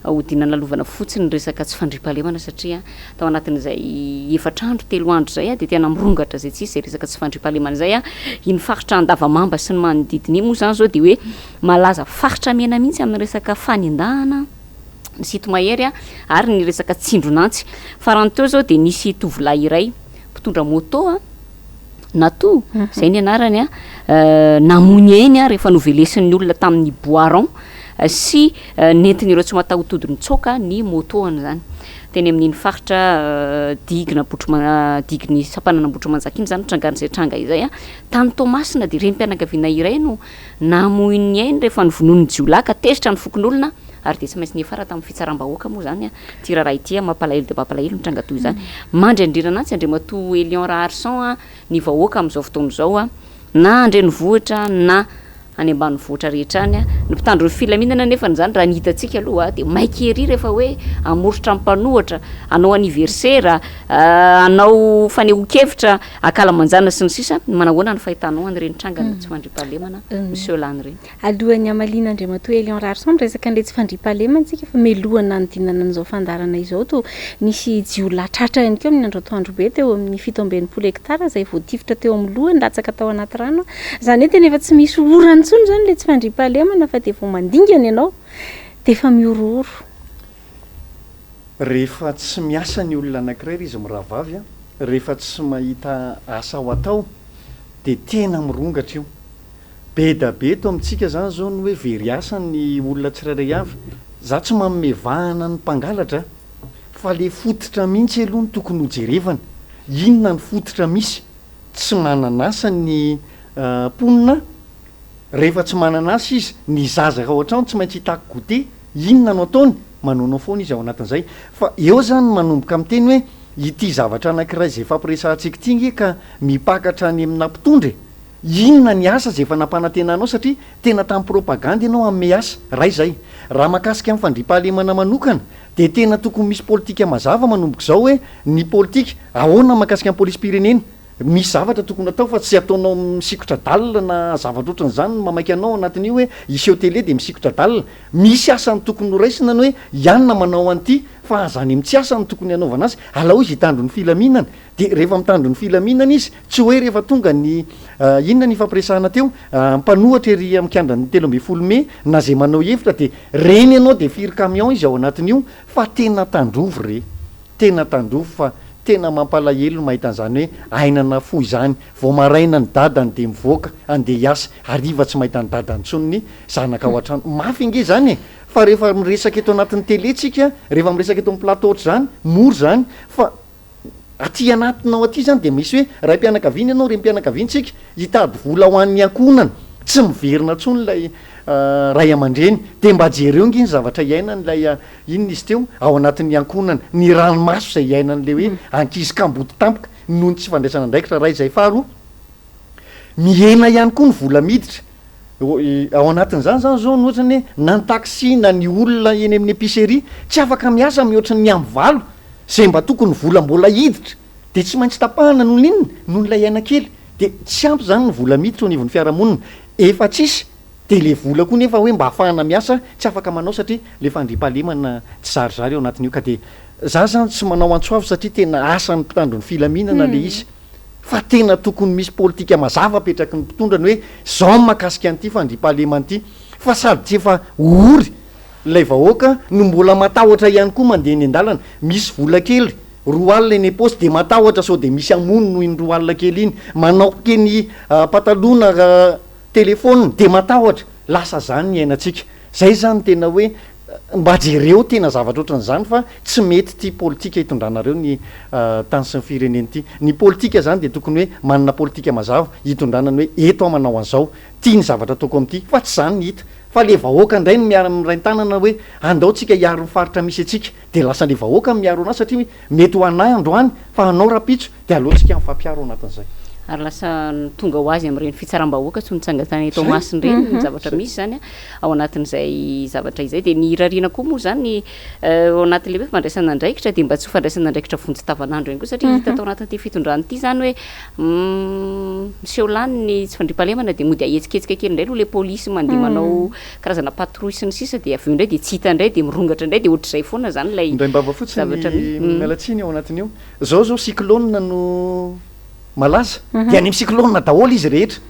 B: hodina nalovana fotsiny resaka tsy fandripahalemana satria tao anatin'izay efatrandro telo andro zay de tena mirongatra zay tsisy zay resaka tsy fandripahalemana zay iny faritra andavamamba sy ny manodidiny moa zany zao de hoe malaza faritra mena mihitsy amin'ny resaka fanendahana ny sito mahery ary ny resaka tsindronantsy farany teo zao de nisy tovolahy iray mpitondra moto nato zay ny anarany namony eny rehefa novelesin'ny olona tamin'ny Boiron sy nentin'ireo tsy matahotodiny tsoka ny motoany zany teny amin'iny faritra diginy sapanana Ambotrimanjaka iny zany trangan'izay tranga izay tany Tomasina de reny mpianakaviana iray no namoiny eny rehefa nyvonoany jiolahy ka tezitra ny fokon'olona ary de tsy maintsy nefara tamin'ny fitsaram-bahoaka moa zany ty raharaha ity mampalahelo de mampalahelo ny tranga toy zany mandry andrirana antsy Andriamatoa Elion Rarson ny vahoaka am'izao fotoana zao na andrenivohitra na any ambanivohitra rehetra any ny mpitandro ny filaminana nefa n'zany raha nihitatsika aloha de maiky ery rehefa hoe amorotra mpanohatra anao anniversaire anao fanehoan-kevitra akalamanjana sy ny sisa manahoana ny fahitanao an'ireny trangana tsy fandriam-pahalemana monsieur Lany reny
A: alohan'ny Amalina Andriamatoa Elion Rarson resaka an'le tsy fandriam-pahalemana tsika fa melohana ny dinana an'izao fandarana izao to nisy jiolahy tratra ihany keo amin'ny andro atoandro be teo amin'ny 7 hektara izay voatifitra teo amin'ny lohany latsaka tao anaty rano zany hoe tena efa tsy misy orana intsony zany le tsy fandriam-pahalemana fa de vao mandingana ianao de efa miorooro
D: rehefa tsy miasa ny olona anankiray izy mirahavavy a rehefa tsy mahita asa ho atao de tena mirongatra io be da be eto amintsika zany zao ny hoe very asa ny olona tsirairay avy za tsy mamevahana ny mpangalatra fa le fototra mihitsy aloha ny tokony hojerevana inona ny fototra misy tsy mananasa ny mponina rehefa tsy mananasa izy ny zazaka ao an-trano tsy maintsy hitako gote inona no ataony manonao foana izy ao anatin'izay fa eo zany manomboka amin'ny teny hoe ity zavatra anankiray zay fampiresantsika ty nge ka mipakatra any amina mpitondra inona ny asa zay efa nampanantenanao satria tena tamin'ny propaganda ianao amin'ny asa ray zay raha mahakasika amin'ny fandriam-pahalemana manokana de tena tokony misy politika mazava manomboka zao hoe ny politika ahoana mahakasika amin'ny polisy-pirenena misy zavatra tokony atao fa tsy ataonao misikotra dalina na zavatra ohatran'izany mamaiky anao anatin'io hoe iseho tele de misikotra dalina misy asany tokony horaisina ny hoe ianona manao an'ity fa zany amin'ny tsy asany tokony anaovana azy alao izy hitandro ny filaminana de rehefa mitandro ny filaminana izy tsy hoe rehefa tonga ny inona ny fampiresahana teo mpanohatra ery amikandrany 13 May na zay manao hevitra de reny ianao de firy camion izy ao anatin'io fa tena tandrovo re tena tandrovo fa tena mampalahelo mahita an'izany hoe ainana fo izany vao maraina ny dadany de mivoaka andeha hiasa ariva tsy mahita ny dadany tsony ny zanaka ao an-trano mafy inge zany e fa rehefa miresaka eto anatin'ny teletsika rehefa miresaka eto amin'ny plateau oatra zany moro zany fa aty anatinao aty zany de misy hoe ray mpianakaviana ianao re mpianakaviantsika hitady vola ho an'ny ankonana tsy miverina ntsony lay ray aman-dreny de mba jereo nge ny zavatra iainany lay inona izy teo ao anatin'ny ankonana ny ranomaso zay iainan'le hoe ankizy kamboty tampoka noho ny tsy fandraisana ndraikitra ray zay faharoa miena ihany koa ny vola miditra ao anatin'izany zany zao ny ohatrany hoe na ny taxi na ny olona eny amin'ny épicerie tsy afaka miasa mihoatra ny amin'ny valo zay mba tokony vola mbola hiditra de tsy maintsy tapahana noho n'inona noho ny lay aina kely de tsy ampy zany ny vola miditra ho anivon'ny fiarahamonina efa tsisy de le vola koa nefa hoe mba hafahana miasa tsy afaka manao satria le fandriam-pahalemana tsy zarizary ao anatin'io ka de za zany tsy manao antsoavy satria tena asany mpitandro ny filaminana le izy fa tena tokony misy politika mazava apetraky ny mpitondrany hoe zao mahakasika an'ity fandriam-pahalemana ity fa sady tsy efa ory lay vahoaka no mbola matahotra ihany koa mandeha ny an-dalana misy vola kely 2 alina eny posy de matahotra sao de misy amono noho iny 2 alina kely iny manao keny patalona telefôniny de matahotra lasa zany ny ainatsika zay zany tena hoe mba jereo tena zavatra ohatran'izany fa tsy mety ty politika hitondranareo ny tany sy ny fireneny ty ny politika zany de tokony hoe manana politika mazava hitondranany hoe eto a manao an'izao tia ny zavatra toko amin'ity fa tsy zany ny hita fa le vahoaka indray ny miara am'rain-tanana hoe andaotsika hiaro ny faritra misy atsika de lasa le vahoaka miaro anazy satria mety ho anay androany fa anao rapitso de alohantsika mifampiaro anatin'izay
B: ary lasa tonga ho azy amin'ireny fitsaram-bahoaka tsy nitsangatany eto masiny reny ny zavatra misy zany ao anatin'izay zavatra izay de ny rariana koa moa zany ao anatin'le hoe fandraisana andraikitra de mba tsy ho fandraisana andraikitra vonjy-tavanandro eny koa satria hita tao anatin'ity fitondrany ity zany hoe monsieur Lany ny tsy fandriam-pahalemana de mody ahetsiketsika kely indray aloha le polisy mandeha manao karazana patrouille sy ny sisa de avy eo indray de tsy hita indray de mirongatra indray de ohatr'izay foana zany lay
D: indray mbava fotsiny mialatsiny ao anatin'io zao cyclone no malaza de any cyclone daholo izy rehetra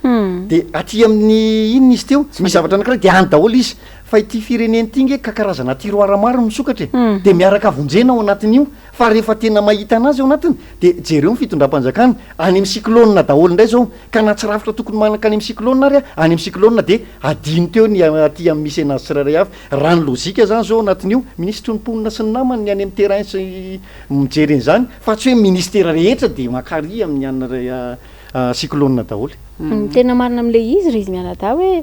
D: de aty amin'ny inona izy teo misy zavatra anankiray de any daholo izy fa ity fireneny ty nge ka karazana tiroara maro misokatra de miaraka vonjena ao anatin'io fa rehefa tena mahita anazy ao anatiny de jereo ny fitondram-panjakana any amin'ny cyclone daholo indray zao ka na tsy rafitra tokony manaka any amin'ny cyclone ary any amin'ny cyclone de adino teo ny aty amin'ny misy anazy tsirairay avy raha ny lozika zany zao anatin'io ministry ny mponina sy ny namany ny any amin'ny terrain sy mijereny zany fa tsy hoe ministera rehetra de makary amin'ny anray cyclone daholo
A: tena marina am'le izy ry izy mianada hoe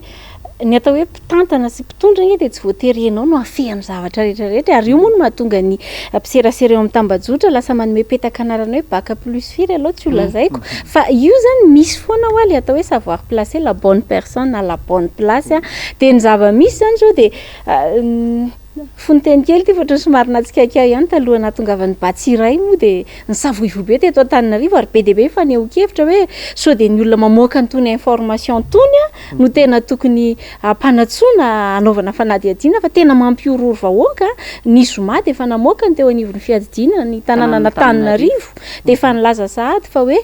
A: ny atao hoe mpitantana sy mpitondra de tsy voatery ianao no afehany zavatra rehetrarehetra ary io moa no mahatonga ny mpiserasera eo amin'ny tambajotra lasa manome petaka anarana hoe bac plus firy aloha tsy ho lazaiko fa io zany misy foana ho aly atao hoe savoir placer la bonne personne à la bonne place de ny zava-misy zany zao de fonteny kely ty fa ohatrany somary natsikaikai ihany taloha nahatongavan'ny Batsiray moa de ny savoivo be teto Antananarivo ary be dia be fa neho-kevitra hoe sao de ny olona mamoaka nytony information tony no tena tokony mpanatsoana anaovana fanadihadiana fa tena mampiororo vahoaka ny Zoma de efa namoaka ny teo anivon'ny fiadidiana ny tanàna Antananarivo de efa nilaza sahady fa hoe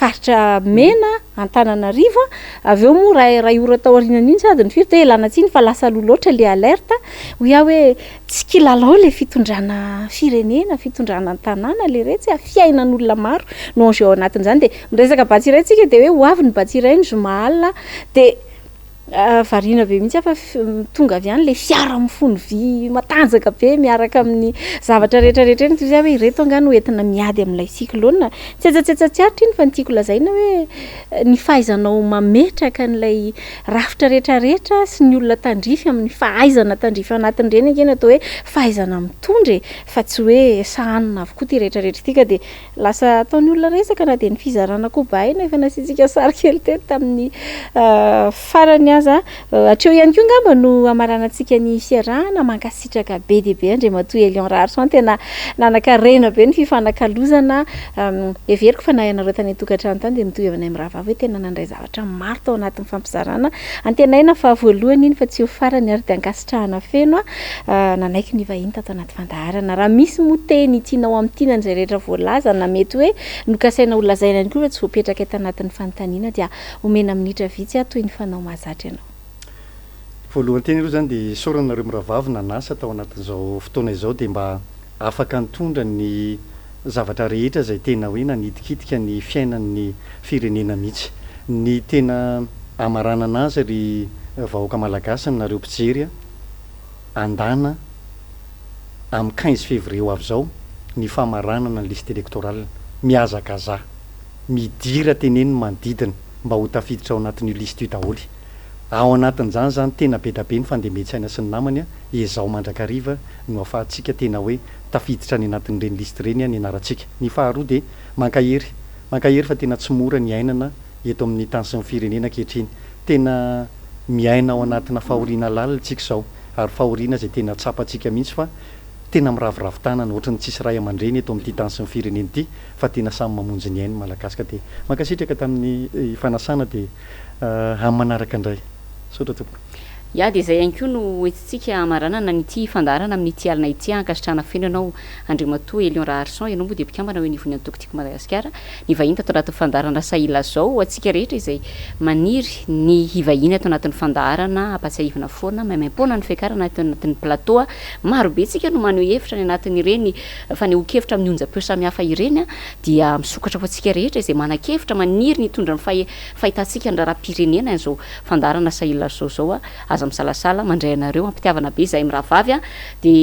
A: faritra mena Antananarivo avy eo moa raha ora tao aoriana iny sady ny firy de elana tsiny fa lasa loha loatra le alerta hoe tsy kilalao le fitondrana firenena fitondrana tanàna le retsy fiainan'olona maro no enjeu ao anatin'izany de miresaka Batsiray tsika de hoe ho avy ny Batsiray ny Zoma alina de variana be mihitsy fa tonga avy any le fiara mifono vy matanjaka be miaraka amin'ny zavatra rehetrarehetra eny toy hoe ireto angano entina miady amin'ilay cyclone tsy atsatsatsiaritra iny fa ny tiako lazaina hoe ny fahaizanao mametraka n'ilay rafitra rehetrarehetra sy ny olona tandrify amin'ny fahaizana tandrify anatin'ireny ankeny atao hoe fahaizana mitondra fa tsy hoe sahanina avokoa ty rehetrarehetra ity ka de lasa ataon'ny olona resaka na de ny fizarana koba ina efa nasitsika sary kely teto tamin'ny farany hatreo ihany koa ngamba no amaranantsika ny fiarahana mankasitraka be dia be Andriamatoa Elion Rarson tena nanakarena be ny fifanakalozana everiko fa na ianareo tany tokantrano tany de mitovy aminay miravavy hoe tena nandray zavatra maro tao anatin'ny fampizarana antenaina fa voalohany iny fa tsy ho farany ary de ankasitrahana feno nanaiky ny vahiny tato anaty fandaharana raha misy moteny tianao amin'ny tinany zay rehetra voalaza na mety hoe nokasaina ho lazaina ihany koa fa tsy voapetraka eto anatin'ny fanontaniana dia omena minitra vitsy toy ny fanao mahazatra ianao
D: voalohany teny aloha zany de soranareo miravavy nanasa tao anatin'izao fotoana izao de mba afaka nitondra ny zavatra rehetra zay tena hoe nanidikitika ny fiainan'ny firenena mihitsy ny tena amarana anazy ry vahoaka malagasy nareo mpijery andana amin'ny 15 février ho avy zao ny famaranana ny liste électorale miazakaza midira teneny manodidina mba ho tafiditra ao anatin'io liste io daholy ao anatin'izany zany tena be da be ny fandemetsy aina sy ny namany ezao mandrakariva no afahantsika tena hoe tafiditra ny anatin'ireny liste reny ny anarantsika ny faharoa de mankahery fa tena tsy mora ny ainana eto amin'ny tany sy ny firenena ankehitriny tena miaina ao anatina fahoriana lalitsika zao ary fahoriana zay tena tsapatsika mihitsy fa tena miraviravitana ny ohatrany tsisy ray aman-dreny eto amin'ity tany sy ny firenena ity fa tena samy mamonjy ny ainy malagasika de mankasitraka tamin'ny fanasana de amin'ny manaraka indray sotra tompoko
B: ya de zay ihany koa no etsitsika amaranana nyty fandarana amin'ity alina ity ankasitrana feno ianao Andriamatoa Elion Rarson ianao moa de mpikambana hoe nivony antokotiko Madagasikara ny vahiny tato anatin'ny fandarana Sahila zao atsika rehetra izay maniry ny hivahiny ato anatin'ny fandarana ampatsiahivana foana maimaim-poana ny fiakarana anatin'ny plateau maro be tsika no maneho hevitra ny anatin'ny ireny faneho-kevitra amin'ny onjam-peo samihafa ireny dia misokatra ho atsika rehetra izay manan-kevitra maniry ny tondra ny fahitantsika ny raharam-pirenena zao fandarana Sahila zao misalasala mandray anareo ampitiavana be zahay miravavy de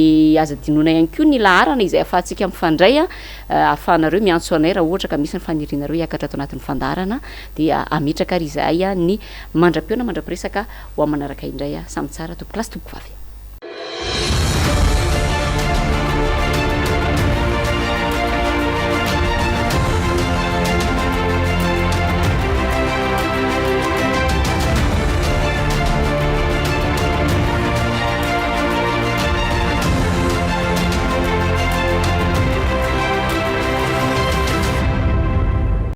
B: aza dinoina ihany koa ny laharana izay afahantsika mifandray afahanareo miantso anay raha ohatra ka misy ny fanirinareo hiakatra ato anatin'ny fandarana dia ametraka ary izahay ny mandra-peona mandra-piresaka ho amin'ny manaraka indray samy tsara tompo klasy tompo vavy